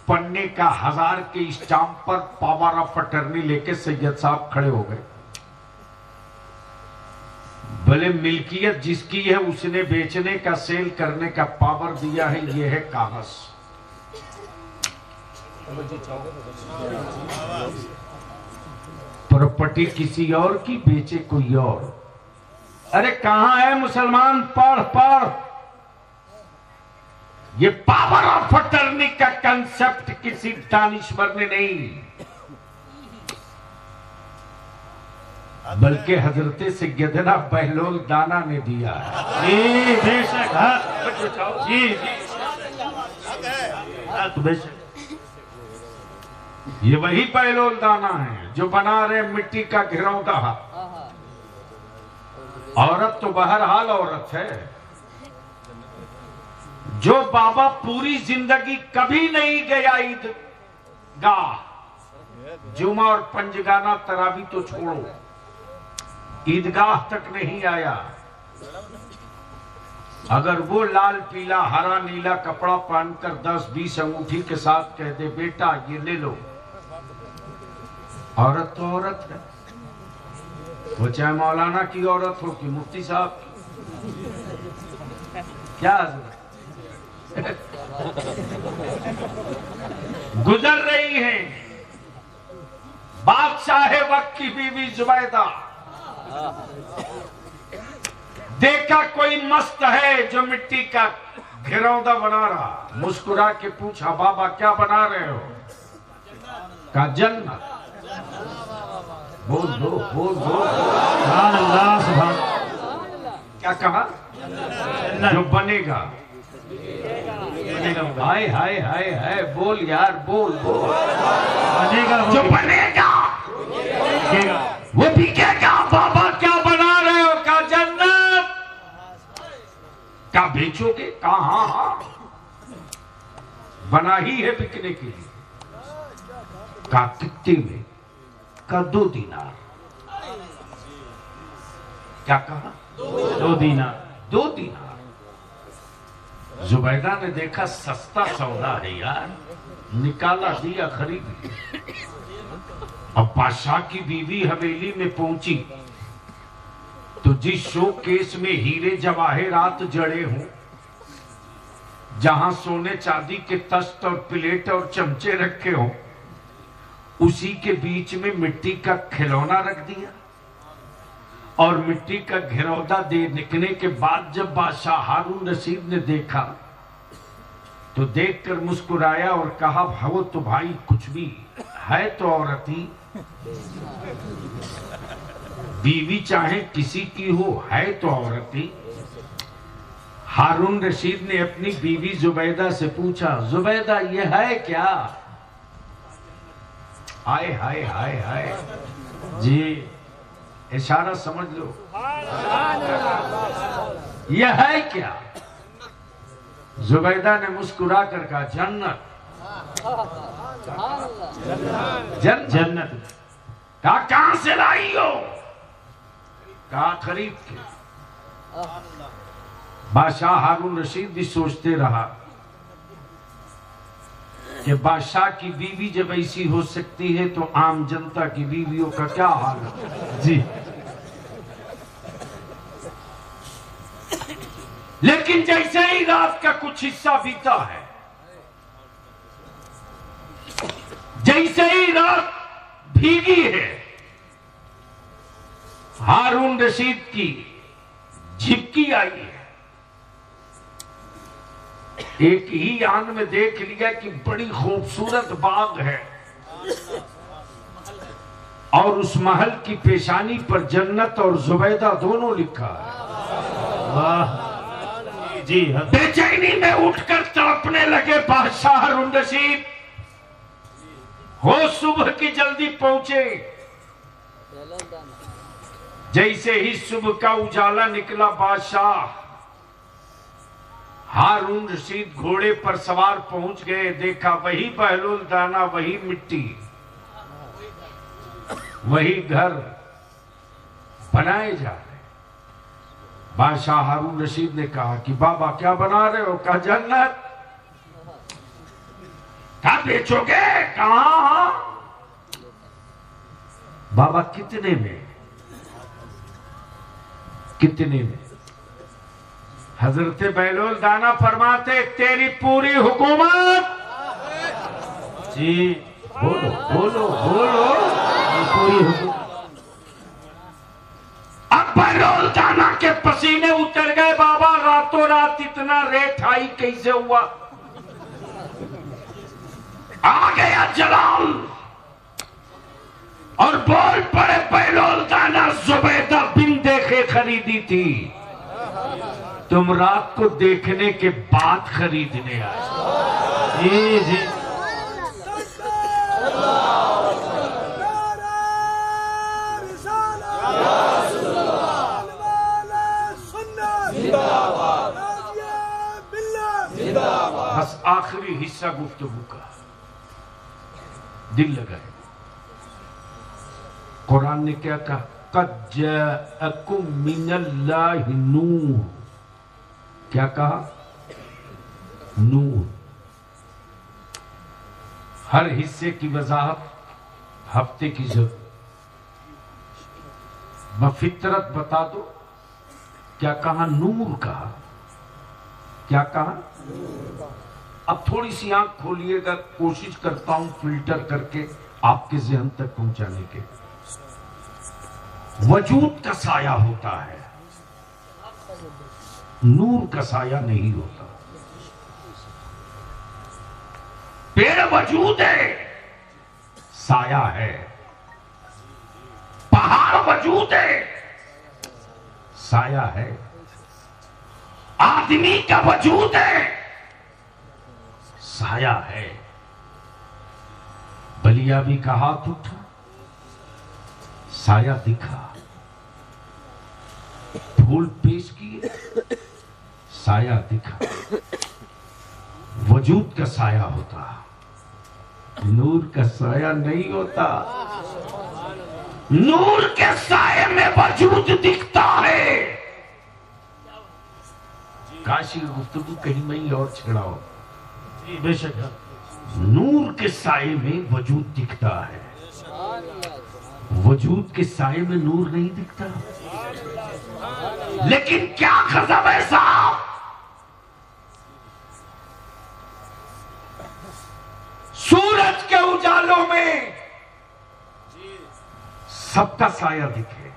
Speaker 1: पन्ने का 1000 के स्टाम्प पर पावर ऑफ अटर्नी लेके सैयद साहब खड़े हो गए। भले मिल्कियत जिसकी है उसने बेचने का, सेल करने का पावर दिया है, ये है कागज। प्रॉपर्टी किसी और की, बेचे कोई और। अरे कहां है मुसलमान, पढ़ पढ़। ये पावर ऑफ अटर्नी का कंसेप्ट किसी दानिश्वर ने नहीं, बल्कि हजरत सैयदना बहलोल दाना ने दिया है।
Speaker 2: जी बेशक। जी जी बेशक।
Speaker 1: ये वही बहलोल दाना है जो बना रहे मिट्टी का घिरौंदा। औरत तो बहरहाल औरत है। जो बाबा पूरी जिंदगी कभी नहीं गया ईदगाह, जुमा और पंजगाना तरावी तो छोड़ो, ईदगाह तक नहीं आया। अगर वो लाल पीला हरा नीला कपड़ा पहनकर 10-20 अंगूठी के साथ कह दे बेटा ये ले लो, औरत तो औरत है। वो चाहे मौलाना की औरत हो कि मुफ्ती साहब की। क्या गुजर रही है बादशाह वक्त की बीवी जुबैदा। देखा कोई मस्त है जो मिट्टी का घिरौंदा बना रहा, मुस्कुरा के पूछा बाबा क्या बना रहे हो? कहा जन्नत। बोल दो बोल दो।
Speaker 2: अल्लाह सुभान।
Speaker 1: क्या कहा? जो बनेगा। हाय हाय हाय हाय, बोल यार बोल बोल।
Speaker 2: बनेगा
Speaker 1: जो बनेगा वो बिकेगा। बाबा क्या बना रहे हो? का जन्नत। क्या बेचोगे? कहा हाँ हाँ बना ही है बिकने के लिए। का कितने में? का 2 दीनार। क्या कहा?
Speaker 2: 2 दीनार।
Speaker 1: 2 दीनार। जुबैदा ने देखा सस्ता सौदा है यार, निकाला दिया खरीद लिया। अब बादशाह की बीवी हवेली में पहुंची तो जिस शोकेस में हीरे जवाहरात जड़े हों, जहां सोने चांदी के तख्त और प्लेट और चमचे रखे हों, उसी के बीच में मिट्टी का खिलौना रख दिया। और मिट्टी का घिरौदा दे निकलने के बाद जब बादशाह हारून रशीद ने देखा तो देखकर मुस्कुराया और कहा वो तो भाई कुछ भी है तो औरत ही, बीवी चाहे किसी की हो है तो औरत ही। हारून रशीद ने अपनी बीवी जुबैदा से पूछा जुबैदा ये है क्या? हाय हाय हाय हाय। जी इशारा समझ लो, यह है क्या? जुबैदा ने मुस्कुरा कर कहा जन्नत।
Speaker 2: जन्नत।
Speaker 1: कहा कहां से लाई हो? कहा खरीद के। बादशाह हारून रशीद भी सोचते रहा कि बादशाह की बीवी जब ऐसी हो सकती है तो आम जनता की बीवियों का क्या हाल है।
Speaker 2: जी
Speaker 1: लेकिन जैसे ही रात का कुछ हिस्सा बीता है, जैसे ही रात भीगी है, हारून रशीद की झिपकी आई है। एक ही आन में देख लिया कि बड़ी खूबसूरत बाग है और उस महल की पेशानी पर जन्नत और जुबैदा दोनों लिखा है।
Speaker 2: वाह जी।
Speaker 1: बेचैनी में उठकर तड़पने लगे बादशाह हारून रशीद। हो सुबह की जल्दी पहुंचे। जैसे ही सुबह का उजाला निकला, बादशाह हारून रशीद घोड़े पर सवार पहुंच गए। देखा वही बहलोल दाना, वही मिट्टी, वही घर बनाए जा रहे। बादशाह हारून रशीद ने कहा कि बाबा क्या बना रहे हो? कहा जन्नत। क्या बेचोगे? कहा बाबा कितने में? कितने में? हजरत बहलोल दाना फरमाते तेरी पूरी हुकूमत।
Speaker 2: जी
Speaker 1: बोलो बोलो बोलो।
Speaker 2: पूरी हुकूमत।
Speaker 1: अब बहलोल दाना के पसीने उतर गए। बाबा रातों रात इतना रेट हाई कैसे हुआ? आ गया जलाल। और बोल पड़े पहलोल दाना जुबैदा बिन देखे खरीदी थी, तुम रात को देखने के बाद खरीदने आए।
Speaker 2: जी जी
Speaker 1: बस आखिरी हिस्सा गुफ्तगू का दिल लगाए। कुरान ने क्या कहा? क़द जाअकुम मिनल्लाहि नूर। क्या कहा? नूर। हर हिस्से की वजाहत हफ्ते की जरूरत। फितरत बता दो। क्या कहा? नूर कहा। क्या कहा? अब थोड़ी सी आंख खोलिएगा, कोशिश करता हूं फिल्टर करके आपके ज़हन तक पहुंचाने के। वजूद का साया होता है, नूर का साया नहीं होता। पेड़ वजूद है, साया है। पहाड़ वजूद है, साया है। आदमी का वजूद है, साया है। बलियाबी का हाथ उठा, साया दिखा। फूल पेश किए, साया दिखा। वजूद का साया होता, नूर का साया नहीं होता। नूर के साये में वजूद दिखता है। काशी गुफ्तगू कहीं में और छेड़ाओ।
Speaker 2: बेशक
Speaker 1: नूर के साये में वजूद दिखता है, वजूद के साये में नूर नहीं दिखता। लेकिन क्या गजब है साहब, सूरज के उजालों में सबका साया दिखे,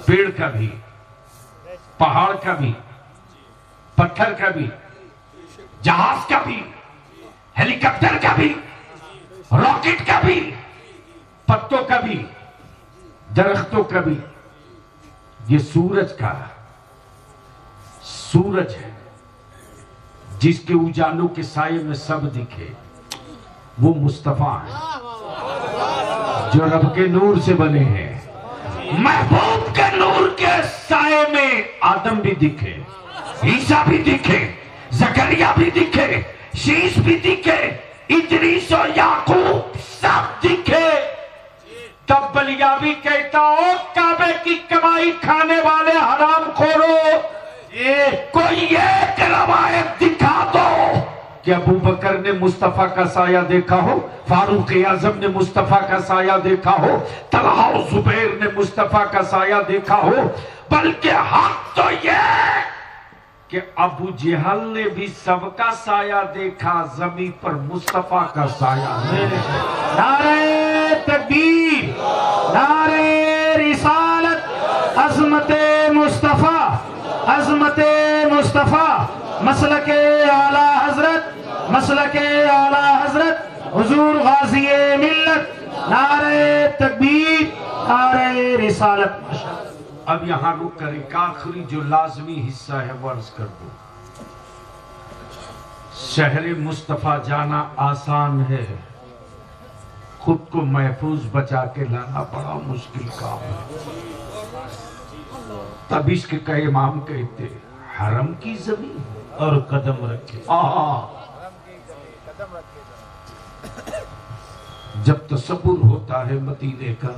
Speaker 1: पेड़ का भी, पहाड़ का भी, पत्थर का भी, जहाज का भी, हेलीकॉप्टर का भी, रॉकेट का भी, पत्तों का भी, दरख्तों का भी। ये सूरज का सूरज है जिसके उजालों के साये में सब दिखे, वो मुस्तफा है जो रब के नूर से बने हैं। महबूब के नूर के साये में आदम भी दिखे, ईसा भी दिखे, जकरिया भी दिखे, शीश भी दिखे, इदरीस और याकूब सब दिखे। तब बलियाबी कहता हो, काबे की कमाई खाने वाले हराम खोरो, ये कोई एक रवायत दिखा दो कि अबू बकर ने मुस्तफा का साया देखा हो, फारूक आजम ने मुस्तफा का साया देखा हो, तलहा और जुबैर ने मुस्तफा का साया देखा हो। बल्कि हक तो ये कि अबू जहल ने भी सबका साया देखा, जमीन पर मुस्तफा का साया नहीं।
Speaker 2: नारे तकबीर, नारे रिसालत, अज़मते मुस्तफा, अज़मते मुस्तफा, मसलके आला हजरत, मसलके आला हजरत हुजूर गाज़ी मिल्लत। नारे तकबीर, नारे रिसालत।
Speaker 1: अब यहां रुक कर एक आखिरी जो लाजमी हिस्सा है वो अर्ज कर दो। शहर मुस्तफा जाना आसान है, खुद को महफूज बचा के लाना बड़ा मुश्किल काम है। तब इश्क का इमाम कहते हरम की जमीन
Speaker 2: और कदम रखे।
Speaker 1: जब तसव्वुर होता है मदीने का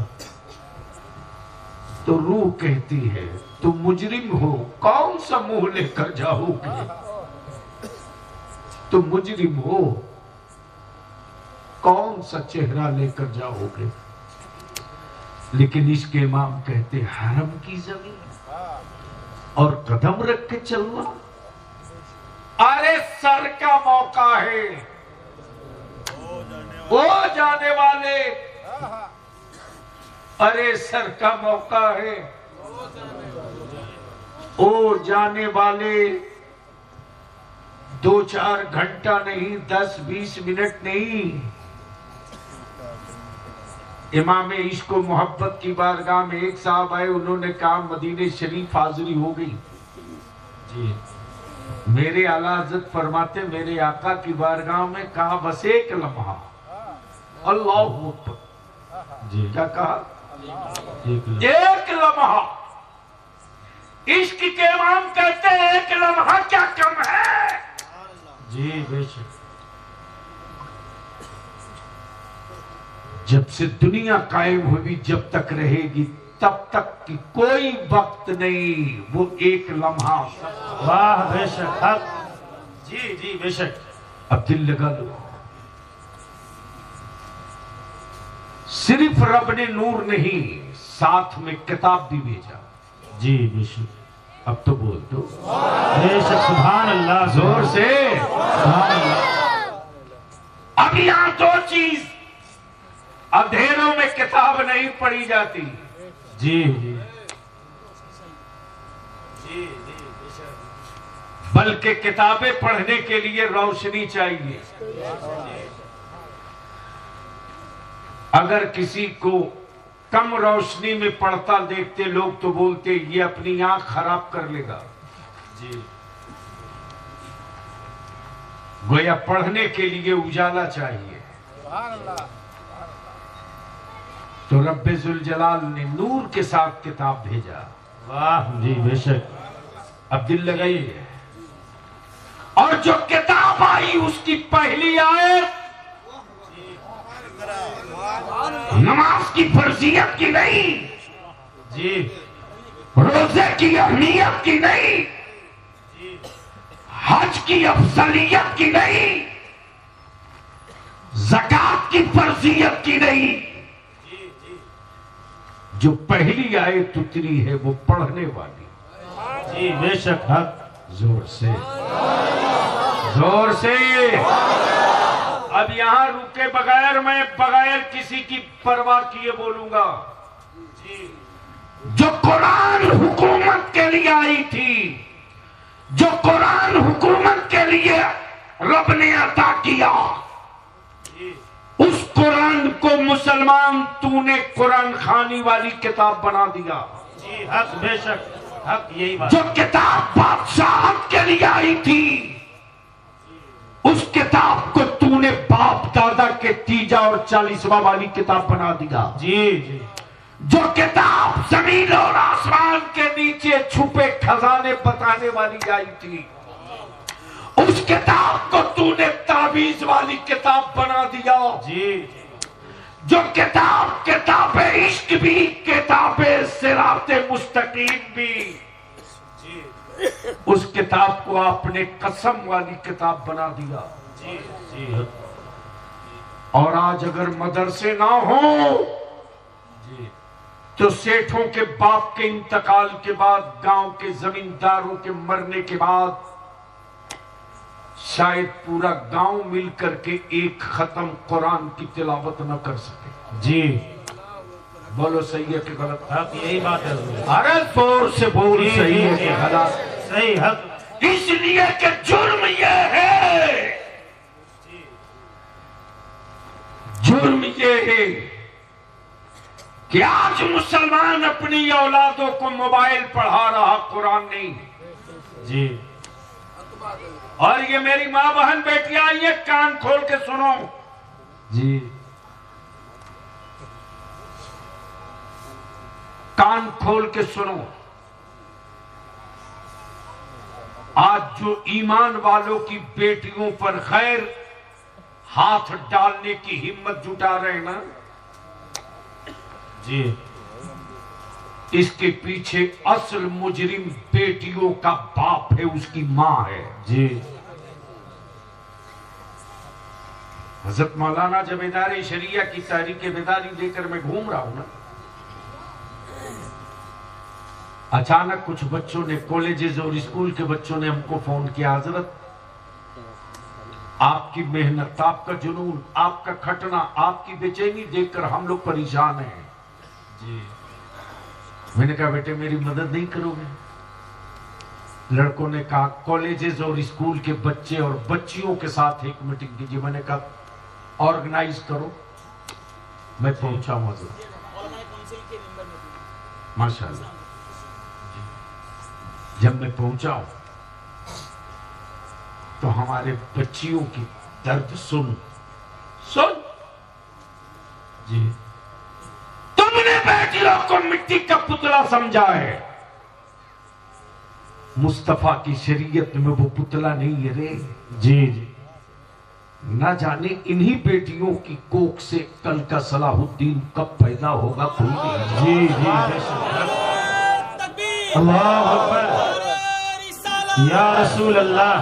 Speaker 1: तो रूह कहती है तुम मुजरिम हो, कौन सा मुंह लेकर जाओगे? तुम मुजरिम हो, कौन सा चेहरा लेकर जाओगे? लेकिन इसके इमाम कहते हरम की जमीन और कदम रख के चलना। अरे सर का मौका है, ओ जाने वाले, अरे सर का मौका है, ओ जाने वाले। 2-4 घंटा नहीं, 10-20 मिनट नहीं, इमाम इश्क व मोहब्बत की बारगाह में एक साहब आए, उन्होंने कहा मदीने शरीफ हाजिरी हो गई जी। मेरे आला हज़रत फरमाते मेरे आका की बारगाह में कहा बस एक लम्हा, अल्लाह अकबर जी। क्या कहा? एक लम्हा। इश्क के इमाम कहते हैं एक लम्हा क्या कम है जी। बेशक जब से दुनिया कायम हुई जब तक रहेगी तब तक की कोई वक्त नहीं, वो एक लम्हा।
Speaker 2: वाह बेशक हक जी जी बेशक।
Speaker 1: अब दिल लगा लो, सिर्फ रब ने नूर नहीं साथ में किताब भी भेजा
Speaker 2: जी बेशक।
Speaker 1: अब तो बोल दो
Speaker 2: बेशक सुभान अल्लाह,
Speaker 1: जोर से
Speaker 2: सुभान अल्लाह।
Speaker 1: अब यहां दो चीज, अंधेरों में किताब नहीं पढ़ी जाती
Speaker 2: जी जी जी जी,
Speaker 1: बल्कि किताबें पढ़ने के लिए रोशनी चाहिए। अगर किसी को कम रोशनी में पढ़ता देखते लोग तो बोलते ये अपनी आंख खराब कर लेगा
Speaker 2: जी।
Speaker 1: गोया पढ़ने के लिए उजाला चाहिए। तो रब्बे जुल जलाल ने नूर के साथ किताब भेजा।
Speaker 2: वाह जी बेशक।
Speaker 1: अब दिल लगाइए, और जो किताब आई उसकी पहली आयत नमाज की फर्जियत की नहीं
Speaker 2: जी,
Speaker 1: रोजे की अहमियत की नहीं, हज की अफजलियत की नहीं, ज़कात की फर्जियत की नहीं। जो पहली आयत उतरी है वो पढ़ने वाली
Speaker 2: जी बेशक हक।
Speaker 1: जोर से जोर से। अब यहां रुके बगैर मैं बगैर किसी की परवाह किए बोलूंगा। जो कुरान हुकूमत के लिए आई थी, जो कुरान हुकूमत के लिए रब ने अता किया, उस कुरान को मुसलमान तूने कुरान खानी वाली किताब बना दिया
Speaker 2: जी। हक बेशक हक, यही बात।
Speaker 1: जो किताब बादशाहत के लिए आई थी, उस किताब को तूने बाप दादा के तीजा और 40वां वाली किताब बना दिया
Speaker 2: जी जी।
Speaker 1: जो किताब जमीन और आसमान के नीचे छुपे खजाने बताने वाली आई थी, उस किताब को तूने ताबीज वाली किताब बना दिया
Speaker 2: जी।
Speaker 1: जो किताब किताबे इश्क भी, किताबे सिराते मुस्तकीम भी, उस किताब को आपने कसम वाली किताब बना दिया
Speaker 2: जी जी।
Speaker 1: और आज अगर मदरसे ना हो
Speaker 2: जी
Speaker 1: तो सेठों के बाप के इंतकाल के बाद, गांव के जमींदारों के मरने के बाद शायद पूरा गांव मिलकर के एक खत्म कुरान की तिलावत न कर सके
Speaker 2: जी।
Speaker 1: बोलो सही है कि गलत?
Speaker 2: हक, यही बात है।
Speaker 1: अरे जोर से बोल,
Speaker 2: जी,
Speaker 1: सही है
Speaker 2: जी,
Speaker 1: कि गलत?
Speaker 2: सही हक।
Speaker 1: इसलिए कि जुर्म यह है, जुर्म यह है कि आज मुसलमान अपनी औलादों को मोबाइल पढ़ा रहा, कुरान नहीं
Speaker 2: जी।
Speaker 1: और ये मेरी माँ बहन बेटियां आई है, कान खोल के सुनो
Speaker 2: जी।
Speaker 1: कान खोल के सुनो। आज जो ईमान वालों की बेटियों पर गैर हाथ डालने की हिम्मत जुटा रहे हैं ना
Speaker 2: जी,
Speaker 1: इसके पीछे असल मुजरिम बेटियों का बाप है, उसकी मां है
Speaker 2: जी।
Speaker 1: हजरत मौलाना जबेदार शरिया की तारीख बेदारी लेकर मैं घूम रहा हूं ना, अचानक कुछ बच्चों ने, कॉलेजेस और स्कूल के बच्चों ने हमको फोन किया, हजरत आपकी मेहनत, आपका जुनून, आपका खटना, आपकी बेचैनी देखकर हम लोग परेशान हैं
Speaker 2: जी।
Speaker 1: मैंने कहा बेटे मेरी मदद नहीं करोगे? लड़कों ने कहा कॉलेजेस और स्कूल के बच्चे और बच्चियों के साथ एक मीटिंग कीजिए। मैंने कहा ऑर्गेनाइज करो। मैं पहुंचा हूं हजरत, माशाल्लाह। जब मैं पहुंचा हूं तो हमारे बच्चियों की दर्द सुन
Speaker 2: जी।
Speaker 1: तुमने बेटियों को मिट्टी का पुतला समझा है, मुस्तफा की शरीयत में वो पुतला नहीं है रे।
Speaker 2: जी जी।
Speaker 1: ना जाने इन्हीं बेटियों की कोख से कल का सलाहुद्दीन कब पैदा होगा, कोई नहीं।
Speaker 2: जी जी। अल्लाह अकबर, या रसूल अल्लाह,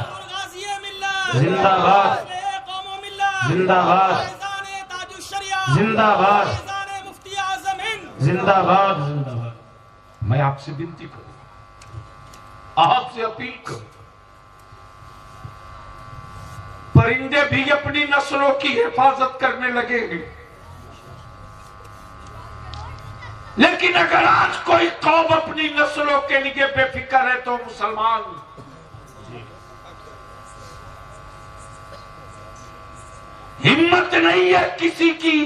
Speaker 2: जिंदाबाद जिंदाबाद जिंदाबाद जिंदाबाद जिंदाबाद।
Speaker 1: मैं आपसे विनती करूं, आपसे अपील करूं, परिंदे भी अपनी नस्लों की हिफाजत करने लगे हैं, लेकिन अगर आज कोई कौम अपनी नस्लों के लिए बेफिक्र है तो मुसलमान। हिम्मत नहीं है किसी की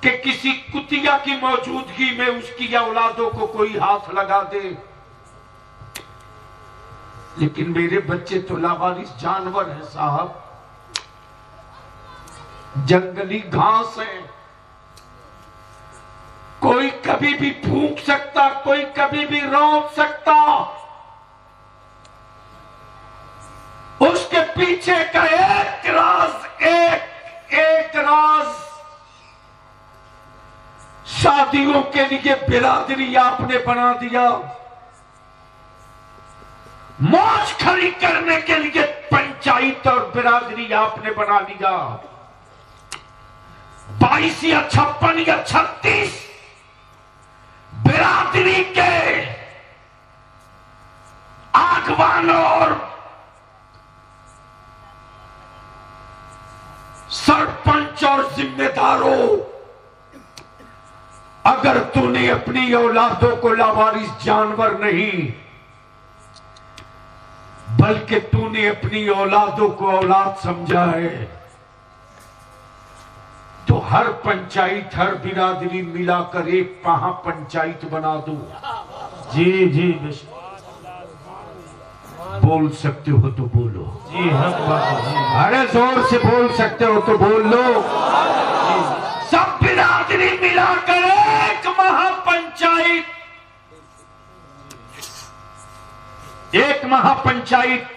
Speaker 1: कि किसी कुतिया की मौजूदगी में उसकी औलादों को कोई हाथ लगा दे, लेकिन मेरे बच्चे तो लावारिस जानवर हैं साहब, जंगली घास है, कोई कभी भी फूंक सकता, कोई कभी भी रोक सकता, उसके पीछे का एक राज, एक राज, शादियों के लिए बिरादरी आपने बना दिया, मौज खड़ी करने के लिए पंचायत और बिरादरी आपने बना लिया। 22 या 56 या 36 बिरादरी के आगवानों और सरपंच और जिम्मेदारों, अगर तूने अपनी औलादों को लावारिस जानवर नहीं, बल्कि तूने अपनी औलादों को औलाद समझा है, तो हर पंचायत, हर बिरादरी मिलाकर एक महापंचायत बना दो।
Speaker 2: जी जी।
Speaker 1: बोल सकते हो तो बोलो।
Speaker 2: जी हक बात है।
Speaker 1: अरे जोर से बोल सकते हो तो बोल लो। सब बिरादरी मिलाकर एक महापंचायत, एक महापंचायत,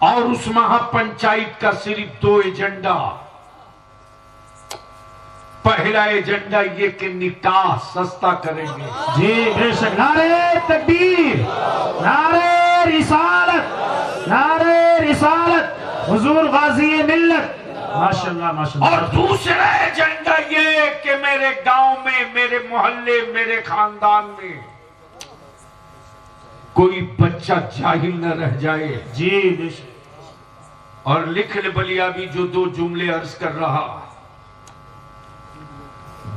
Speaker 1: और उस महापंचायत का सिर्फ 2 एजेंडा। पहला एजेंडा ये कि निकाह सस्ता करेंगे।
Speaker 2: जी बेशक। नारे तकबीर, नारे रिसालत, नारे रिसालत, हुजूर गाज़ी मिल्लत, माशाल्लाह माशाल्लाह।
Speaker 1: और दूसरा एजेंडा ये कि मेरे गांव में, मेरे मोहल्ले, मेरे खानदान में कोई बच्चा जाहिल न रह जाए।
Speaker 2: जी बेशक।
Speaker 1: और लिख ले बलिया भी जो 2 जुमले अर्ज कर रहा,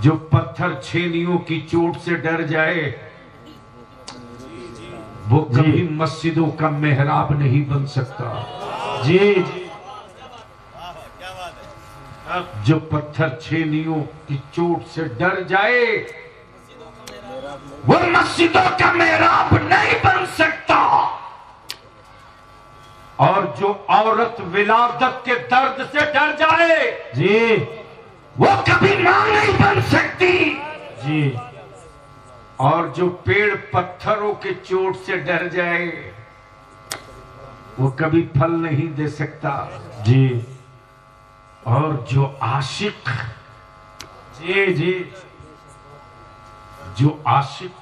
Speaker 1: जो पत्थर छेनियों की चोट से डर जाए वो कभी मस्जिदों का मेहराब नहीं बन सकता।
Speaker 2: जी जी।
Speaker 1: जो पत्थर छेनियों की चोट से डर जाए वो मस्जिदों का मेहराब नहीं बन सकता। और जो औरत विलादत के दर्द से डर जाए
Speaker 2: जी,
Speaker 1: वो कभी मां नहीं बन सकती।
Speaker 2: जी।
Speaker 1: और जो पेड़ पत्थरों के चोट से डर जाए वो कभी फल नहीं दे सकता।
Speaker 2: जी।
Speaker 1: और जो आशिक,
Speaker 2: जी जी,
Speaker 1: जो आशिक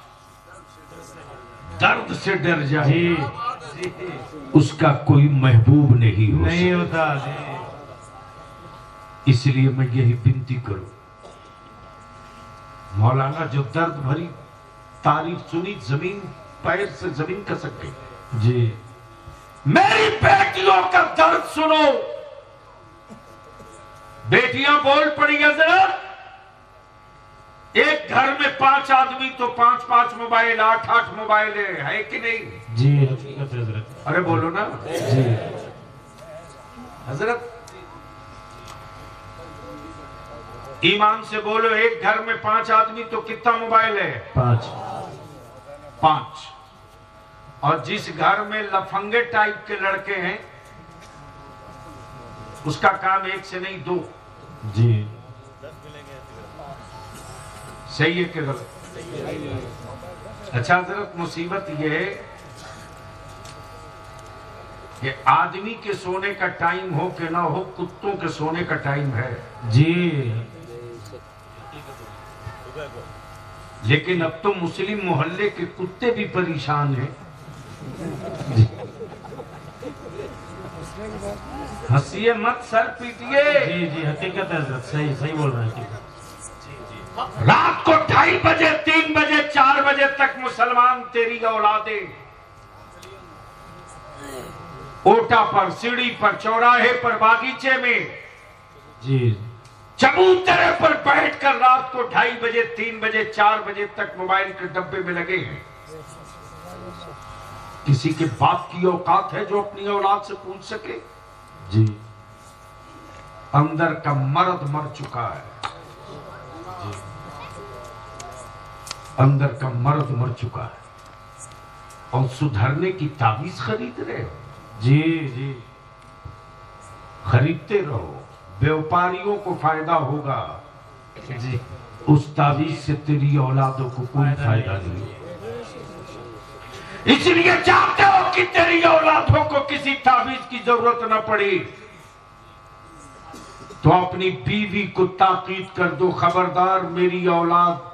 Speaker 1: दर्द से डर जाए
Speaker 2: जी जी,
Speaker 1: उसका कोई महबूब नहीं
Speaker 2: होता। जी।
Speaker 1: इसलिए मैं यही विनती करूं, मौलाना जो दर्द भरी तारीफ सुनी, जमीन पैर से जमीन का सके।
Speaker 2: जी।
Speaker 1: मेरी बेटियों का दर्द सुनो। बेटियां बोल पड़ी हजरत, एक घर में 5 आदमी तो 5-5 मोबाइल, 8-8 मोबाइल है कि नहीं?
Speaker 2: जी हकीकत है हजरत।
Speaker 1: अरे बोलो ना
Speaker 2: जी
Speaker 1: हजरत। ईमान से बोलो, एक घर में 5 आदमी तो कितना मोबाइल है? 5। और जिस घर में लफंगे टाइप के लड़के हैं उसका काम 1 से नहीं 2।
Speaker 2: जी
Speaker 1: सही है कि गलत? अच्छा हजरत, मुसीबत यह है कि आदमी के सोने का टाइम हो कि ना हो, कुत्तों के सोने का टाइम है।
Speaker 2: जी
Speaker 1: लेकिन अब तो मुस्लिम मोहल्ले के कुत्ते भी परेशान हैं। हंसिए मत, सर पीटिए।
Speaker 2: जी जी हकीकत है हजरत, सही सही बोल रहे हैं।
Speaker 1: रात को 2:30 बजे, 3 बजे, 4 बजे तक मुसलमान तेरी औलादे ओटा पर, सीढ़ी पर, चौराहे पर, बागीचे में,
Speaker 2: जी
Speaker 1: चबूतरे पर बैठकर रात को 2:30 बजे, 3 बजे, 4 बजे तक मोबाइल के डब्बे में लगे हैं। किसी के बाप की औकात है जो अपनी औलाद से पूछ सके?
Speaker 2: जी
Speaker 1: अंदर का मर्द मर चुका है। अंदर का मर्द मर चुका है और सुधरने की ताबीज खरीद रहे हो।
Speaker 2: जी जी
Speaker 1: खरीदते रहो, व्यापारियों को फायदा होगा,
Speaker 2: जी
Speaker 1: उस ताबीज से तेरी औलादों को कोई फायदा नहीं। इसलिए चाहते हो कि तेरी औलादों को किसी ताबीज की जरूरत न पड़े, तो अपनी बीवी को ताकीद कर दो, खबरदार मेरी औलाद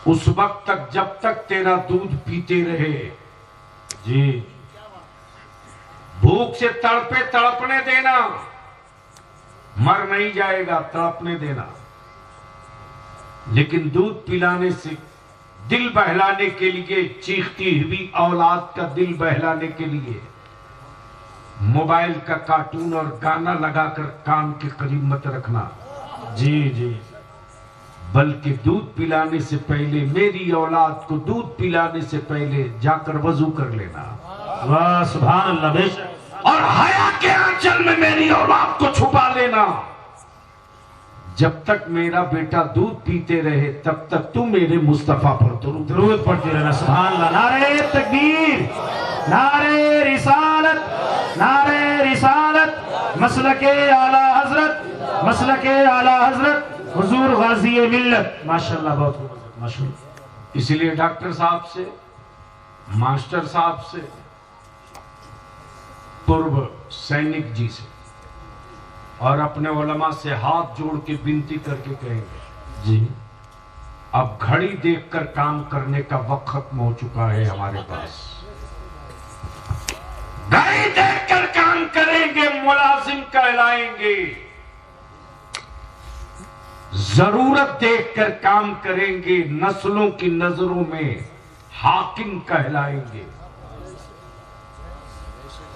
Speaker 1: उस वक्त तक जब तक तेरा दूध पीते रहे,
Speaker 2: जी
Speaker 1: भूख से तड़पने देना, मर नहीं जाएगा, तड़पने देना। लेकिन दूध पिलाने से, दिल बहलाने के लिए, चीखती हुई औलाद का दिल बहलाने के लिए मोबाइल का कार्टून और गाना लगाकर कान के करीब मत रखना।
Speaker 2: जी जी
Speaker 1: बल्कि दूध पिलाने से पहले, मेरी औलाद को दूध पिलाने से पहले जाकर वजू कर लेना।
Speaker 2: वाह सुभान अल्लाह, बेशक।
Speaker 1: और हया के आंचल में मेरी औलाद को छुपा लेना। जब तक मेरा बेटा दूध पीते रहे तब तक तू मेरे मुस्तफा पर
Speaker 2: दुरूद पढ़ते रहना। सुभान अल्लाह। नारे तकबीर, नारे रिसालत, नारे रिसालत, मसलके आला हजरत, मसलके आला हजरत हुजूर गाजी मिल्लत। माशाल्लाह, बहुत खूब, माशाल्लाह।
Speaker 1: इसलिए डॉक्टर साहब से, मास्टर साहब से, पूर्व सैनिक जी से और अपने उलमा से हाथ जोड़ के विनती करके कहेंगे,
Speaker 2: जी
Speaker 1: अब घड़ी देखकर काम करने का वक्त खत्म हो चुका है हमारे पास। घड़ी देखकर काम करेंगे, मुलाजिम कहलाएंगे। जरूरत देखकर काम करेंगे, नस्लों की नजरों में हाकिम कहलाएंगे।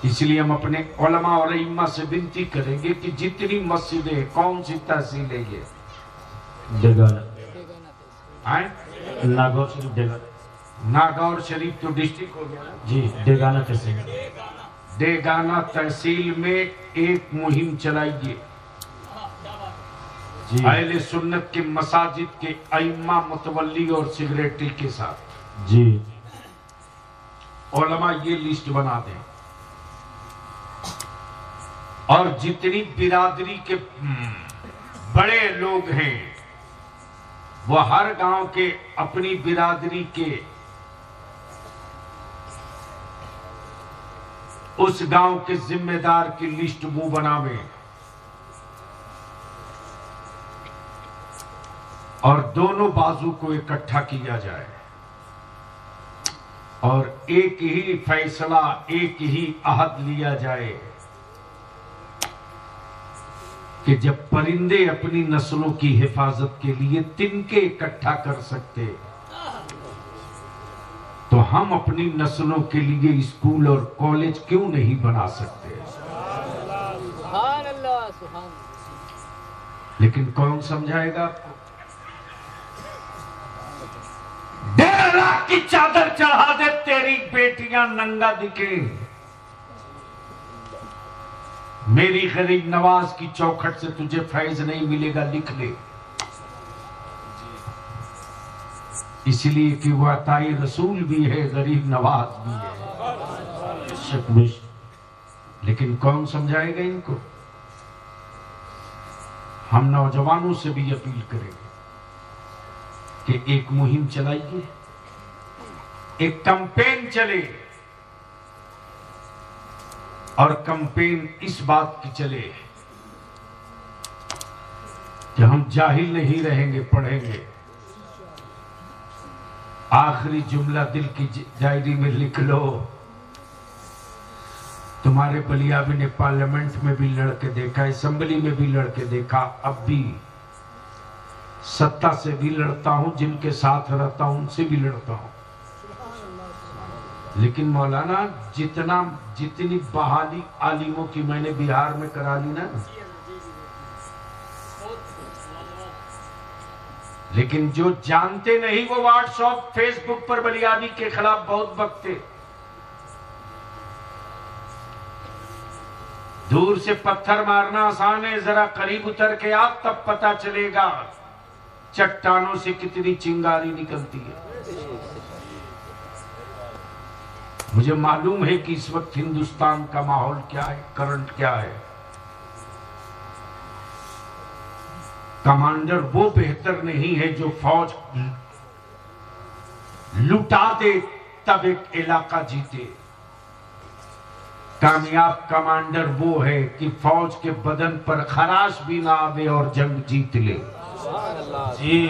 Speaker 1: इसलिए हम अपने उलमा और इम्मा से विनती करेंगे कि जितनी मस्जिदें, कौन सी तहसील है ये?
Speaker 2: डेगाना,
Speaker 1: आए?
Speaker 2: नागौर शरीफ डेगाना।
Speaker 1: नागौर शरीफ तो डिस्ट्रिक्ट हो गया ना?
Speaker 2: जी डेगाना तहसील।
Speaker 1: डेगाना तहसील में एक मुहिम चलाइए, अहले सुन्नत के मसाजिद के अइम्मा, मुतवल्ली और सेक्रेटरी के साथ।
Speaker 2: जी
Speaker 1: उलमा ये लिस्ट बना दें और जितनी बिरादरी के बड़े लोग हैं वो हर गांव के अपनी बिरादरी के उस गांव के जिम्मेदार की लिस्ट वो बनावे और दोनों बाजू को इकट्ठा किया जाए और एक ही फैसला, एक ही अहद लिया जाए कि जब परिंदे अपनी नस्लों की हिफाजत के लिए तिनके इकट्ठा कर सकते तो हम अपनी नस्लों के लिए स्कूल और कॉलेज क्यों नहीं बना सकते?
Speaker 3: सुभान अल्लाह, सुभान अल्लाह।
Speaker 1: लेकिन कौन समझाएगा आपको? 1.5 लाख की चादर चढ़ा दे, तेरी बेटियां नंगा दिखे। मेरी गरीब नवाज की चौखट से तुझे फैज नहीं मिलेगा, लिख ले। इसलिए कि वह ताई रसूल भी है, गरीब नवाज भी है। लेकिन कौन समझाएगा इनको? हम नौजवानों से भी अपील करेंगे कि एक मुहिम चलाइए, एक कैंपेन चले, और कैंपेन इस बात की चले कि हम जाहिल नहीं रहेंगे, पढ़ेंगे। आखिरी जुमला दिल की डायरी में लिख लो। तुम्हारे बलियाबी ने पार्लियामेंट में भी लड़के देखा, असेंबली में भी लड़के देखा, अब भी सत्ता से भी लड़ता हूं, जिनके साथ रहता हूं उनसे भी लड़ता हूं। लेकिन मौलाना जितनी बहाली आलिमों की मैंने बिहार में करा ली ना, लेकिन जो जानते नहीं वो व्हाट्सएप फेसबुक पर बलियाबी के खिलाफ बहुत बकते। दूर से पत्थर मारना आसान है, जरा करीब उतर के आप तब पता चलेगा चट्टानों से कितनी चिंगारी निकलती है। मुझे मालूम है कि इस वक्त हिंदुस्तान का माहौल क्या है, करंट क्या है। कमांडर वो बेहतर नहीं है जो फौज लुटा दे तब एक इलाका जीते। कामयाब कमांडर वो है कि फौज के बदन पर खराश भी ना आवे और जंग जीत ले। जी,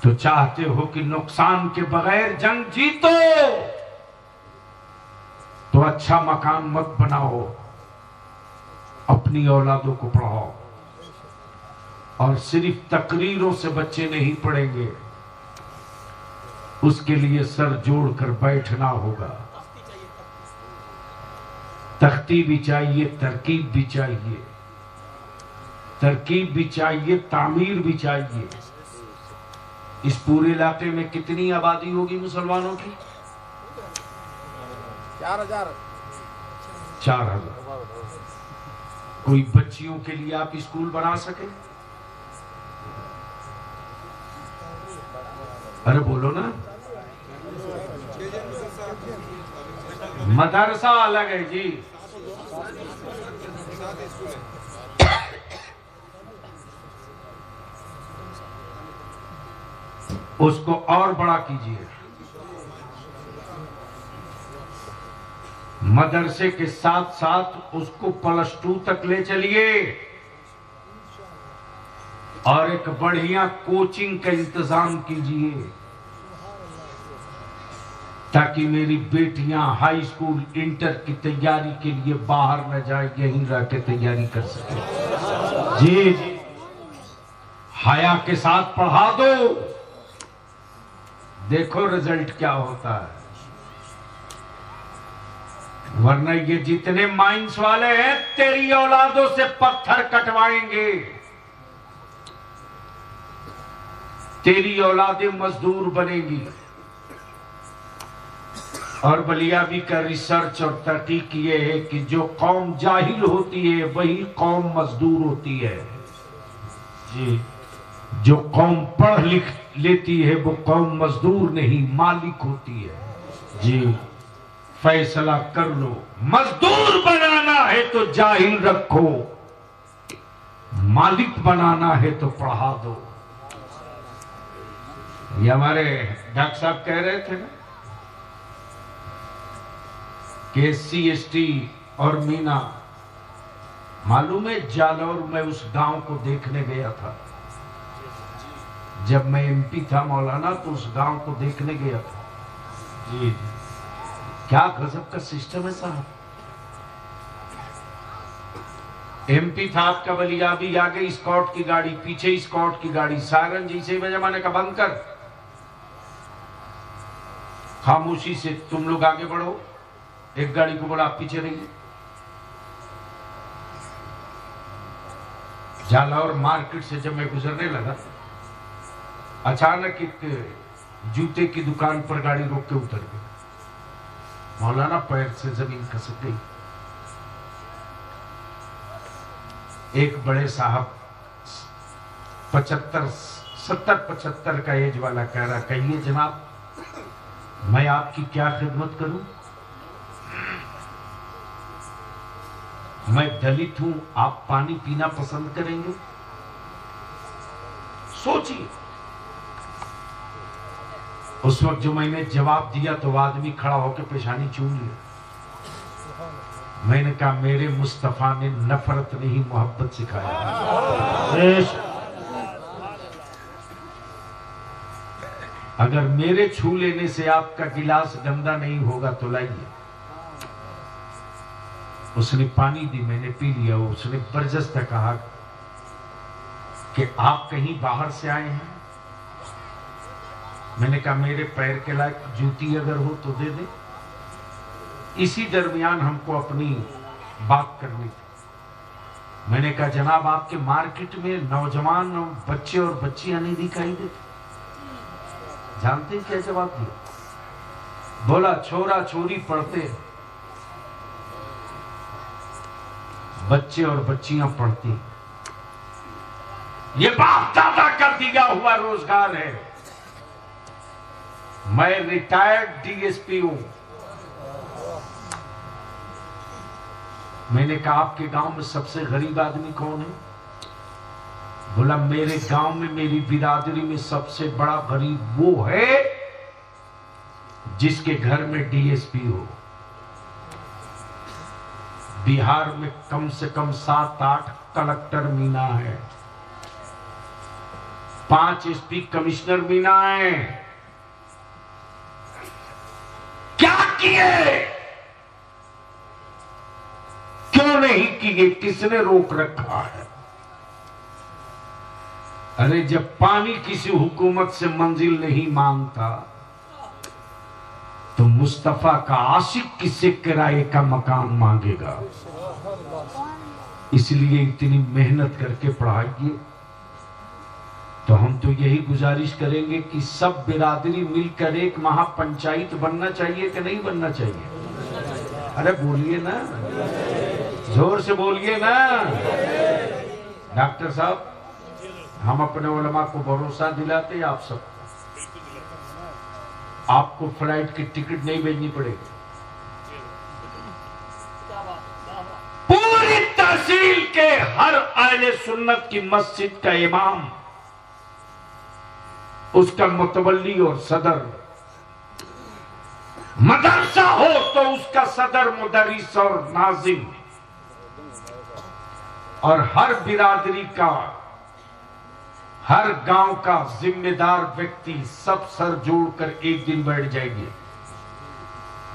Speaker 1: तो चाहते हो कि नुकसान के बगैर जंग जीतो, तो अच्छा मकान मत बनाओ, अपनी औलादों को पढ़ाओ। और सिर्फ तकरीरों से बच्चे नहीं पढ़ेंगे, उसके लिए सर जोड़कर बैठना होगा। तख्ती भी चाहिए, तरकीब भी चाहिए, तरकीब भी चाहिए, तामीर भी चाहिए। इस पूरे इलाके में कितनी आबादी होगी मुसलमानों की?
Speaker 3: 4000।
Speaker 1: 4000। कोई बच्चियों के लिए आप स्कूल बना सके? अरे बोलो ना। मदरसा अलग है जी। उसको और बड़ा कीजिए। मदरसे के साथ साथ उसको +2 तक ले चलिए और एक बढ़िया कोचिंग का इंतजाम कीजिए, ताकि मेरी बेटियां हाई स्कूल इंटर की तैयारी के लिए बाहर न जाए, यहीं रह के तैयारी कर सके। जी जी, हया के साथ पढ़ा दो, देखो रिजल्ट क्या होता है। वरना ये जितने माइंस वाले हैं तेरी औलादों से पत्थर कटवाएंगे, तेरी औलादें मजदूर बनेगी। और बलियाबी का रिसर्च और तहकीक ये है कि जो कौम जाहिल होती है वही कौम मजदूर होती है। जी, जो कौम पढ़ लिख लेती है वो कौम मजदूर नहीं मालिक होती है। जी, फैसला कर लो, मजदूर बनाना है तो जाहिल रखो, मालिक बनाना है तो पढ़ा दो। ये हमारे डॉक्टर साहब कह रहे थे ना कि SC ST और मीना, मालूम है जालौर में उस गांव को देखने गया था जब मैं MP था मौलाना, तो उस गांव को देखने गया था। जी, क्या गजब का सिस्टम है साहब। MP था आपका बलियाबी, आगे स्कॉट की गाड़ी, पीछे स्कॉट की गाड़ी, सायरन जैसे जमाने का बंद कर, खामोशी से तुम लोग आगे बढ़ो। एक गाड़ी को बोला आप पीछे रहिए। जालौर मार्केट से जब मैं गुजरने लगा, अचानक एक जूते की दुकान पर गाड़ी रोक के उतर गई। मौलाना पैर से जमीन खसक गई। एक बड़े साहब 70-75 का एज वाला कह रहा, कहिए जनाब मैं आपकी क्या खिदमत करूं? मैं दलित हूं, आप पानी पीना पसंद करेंगे? सोचिए। उस वक्त जो मैंने जवाब दिया तो आदमी खड़ा होकर पेशानी चूम लिया। मैंने कहा मेरे मुस्तफा ने नफरत नहीं मोहब्बत सिखाया। अगर मेरे छू लेने से आपका गिलास गंदा नहीं होगा तो लाइए। उसने पानी दी, मैंने पी लिया। उसने बरजस्त कहा कि आप कहीं बाहर से आए हैं? मैंने कहा मेरे पैर के लायक जूती अगर हो तो दे दे। इसी दरमियान हमको अपनी बात करनी थी। मैंने कहा जनाब आपके मार्केट में नौजवान बच्चे और बच्चियां नहीं दिखाई देते? जानते हैं क्या जवाब दिया? बोला छोरा छोरी पढ़ते, बच्चे और बच्चियां पढ़ती। ये बाप दादा का दिया हुआ रोजगार है। मैं रिटायर्ड डीएसपी हूं। मैंने कहा आपके गांव में सबसे गरीब आदमी कौन है? बोला मेरे गांव में मेरी बिरादरी में सबसे बड़ा गरीब वो है जिसके घर में डीएसपी हो। बिहार में कम से कम 7-8 कलेक्टर मीना है, 5 एसपी कमिश्नर मीना है। क्या किए? क्यों नहीं किए? किसने रोक रखा है? अरे जब पानी किसी हुकूमत से मंजिल नहीं मांगता तो मुस्तफा का आशिक किससे किराए का मकान मांगेगा? इसलिए इतनी मेहनत करके पढ़ाइए। तो हम तो यही गुजारिश करेंगे कि सब बिरादरी मिलकर एक महापंचायत बनना चाहिए कि नहीं बनना चाहिए? अरे बोलिए ना, जोर से बोलिए ना। डॉक्टर साहब हम अपने उलमा को भरोसा दिलाते हैं आप सब। आपको फ्लाइट की टिकट नहीं भेजनी पड़ेगी। पूरी तहसील के हर अहले सुन्नत की मस्जिद का इमाम, उसका मुतवल्ली और सदर, मदरसा हो तो उसका सदर, मुदर्रिस और नाजिम, और हर बिरादरी का, हर गांव का जिम्मेदार व्यक्ति सब सर जोड़कर एक दिन बैठ जाएंगे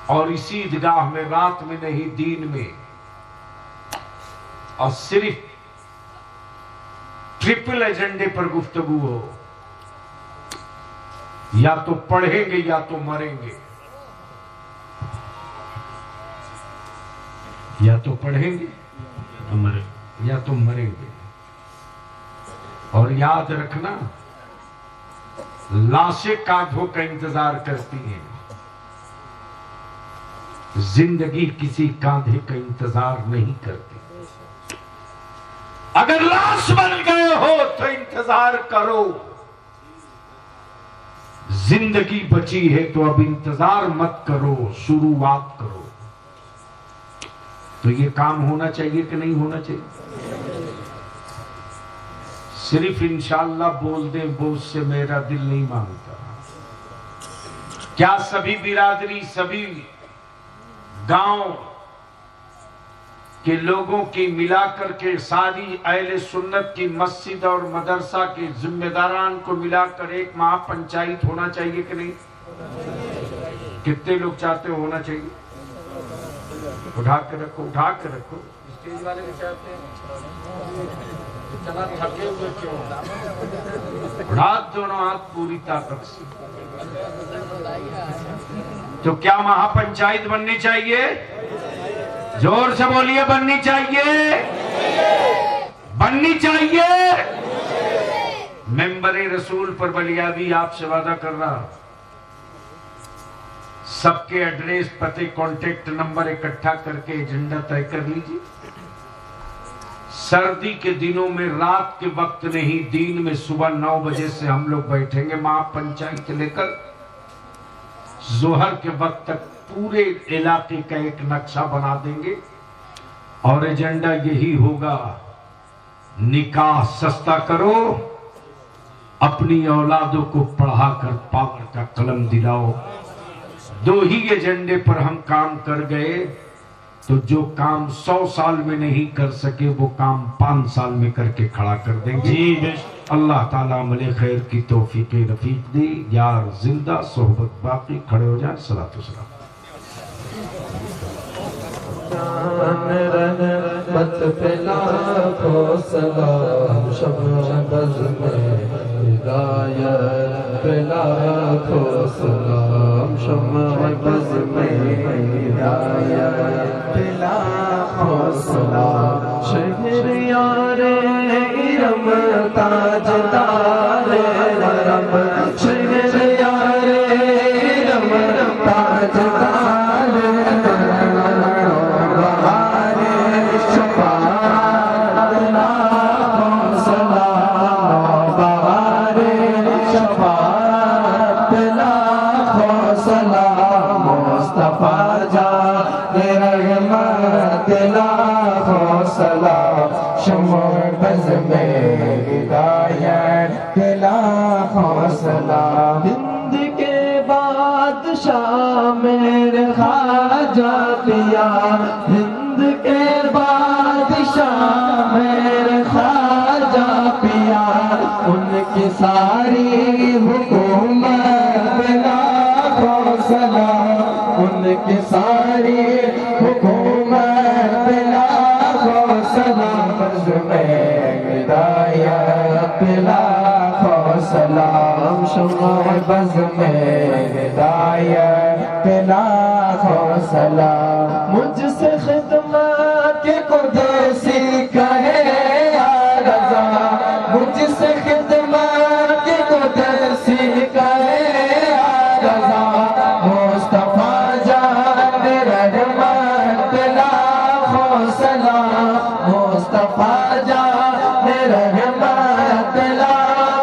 Speaker 1: और इसी ईदगाह में रात में नहीं दिन में, और सिर्फ ट्रिपल एजेंडे पर गुफ्तगू हो। या तो पढ़ेंगे या तो मरेंगे, या तो पढ़ेंगे या तो मरेंगे। और याद रखना लाशें कांधों का इंतजार करती हैं, जिंदगी किसी कांधे का इंतजार नहीं करती। अगर लाश बन गए हो तो इंतजार करो, जिंदगी बची है तो अब इंतजार मत करो, शुरुआत करो। तो ये काम होना चाहिए कि नहीं होना चाहिए? सिर्फ इंशाअल्लाह बोल दे बोझ से मेरा दिल नहीं मांगता। क्या सभी बिरादरी, सभी गांव के लोगों की मिलाकर के सारी अहले सुन्नत की मस्जिद और मदरसा के जिम्मेदारान को मिलाकर एक महापंचायत होना चाहिए कि नहीं? कितने लोग चाहते हो होना चाहिए? उठा के रखो, उठा के रखो। स्टेज वाले भी चाहते हैं। इतना थके हुए क्यों? हाथ दोनों हाथ पूरी ताकत से। तो क्या महापंचायत बननी चाहिए? जोर से बोलिए, बननी चाहिए, बननी चाहिए। मेंबर रसूल पर बलियाबी आपसे वादा कर रहा, सबके एड्रेस, पते, कांटेक्ट नंबर इकट्ठा करके एजेंडा तय कर लीजिए। सर्दी के दिनों में रात के वक्त नहीं, दिन में सुबह 9 बजे से हम लोग बैठेंगे महापंचायत लेकर, जोहर के वक्त तक पूरे इलाके का एक नक्शा बना देंगे और एजेंडा यही होगा, निकाह सस्ता करो, अपनी औलादों को पढ़ाकर पावर का कलम दिलाओ। 2 ही एजेंडे पर हम काम कर गए, तो जो काम 100 साल में नहीं कर सके वो काम 5 साल में करके खड़ा कर देंगे।
Speaker 2: जी
Speaker 1: अल्लाह ताला अमले खैर की तौफीक रफीक दी। यार जिंदा सोहबत बाकी, खड़े हो जाए। सलातो सलाम।
Speaker 4: मत पिला को सलाम शबज़ में हिदायत पिला को सलाम शबज़ में हिदायत पिला को सलाम शहर इरम ताजदार हरम शहर इरम ताजदार शमबज़ में हिदायत दिला हौसला हिंद के बादशाह मेरे ख्वाजा पिया हिंद के बादशाह मेरे ख्वाजा पिया उनकी सारी हुकूमत बिला हौसला उनकी सारी हुकूमत बिला हौसला में हिदायत पिला हौसला शमबज़ में हिदायत पिला हौसला मुझसे खिदमत के कुदसी कहे या रज़ा मुझसे खिदमत के कुदसी कहे या रज़ा मुस्तफ़ा जान रहमत पिला हौसला मुस्तफ़ा जान रहमत ला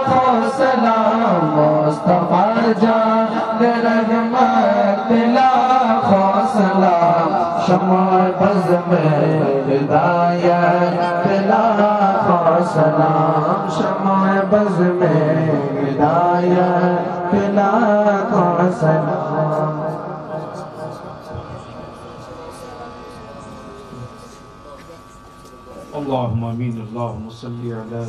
Speaker 4: हौसला मुस्तफ़ा जान रहमत ला हौसला शमबज़ में हिदायत ला हौसला शमबज़ में हिदायत ला हौसला।
Speaker 1: अल्लाहुम्मा आमीन। अल्लाहुम्मा सल्ली अला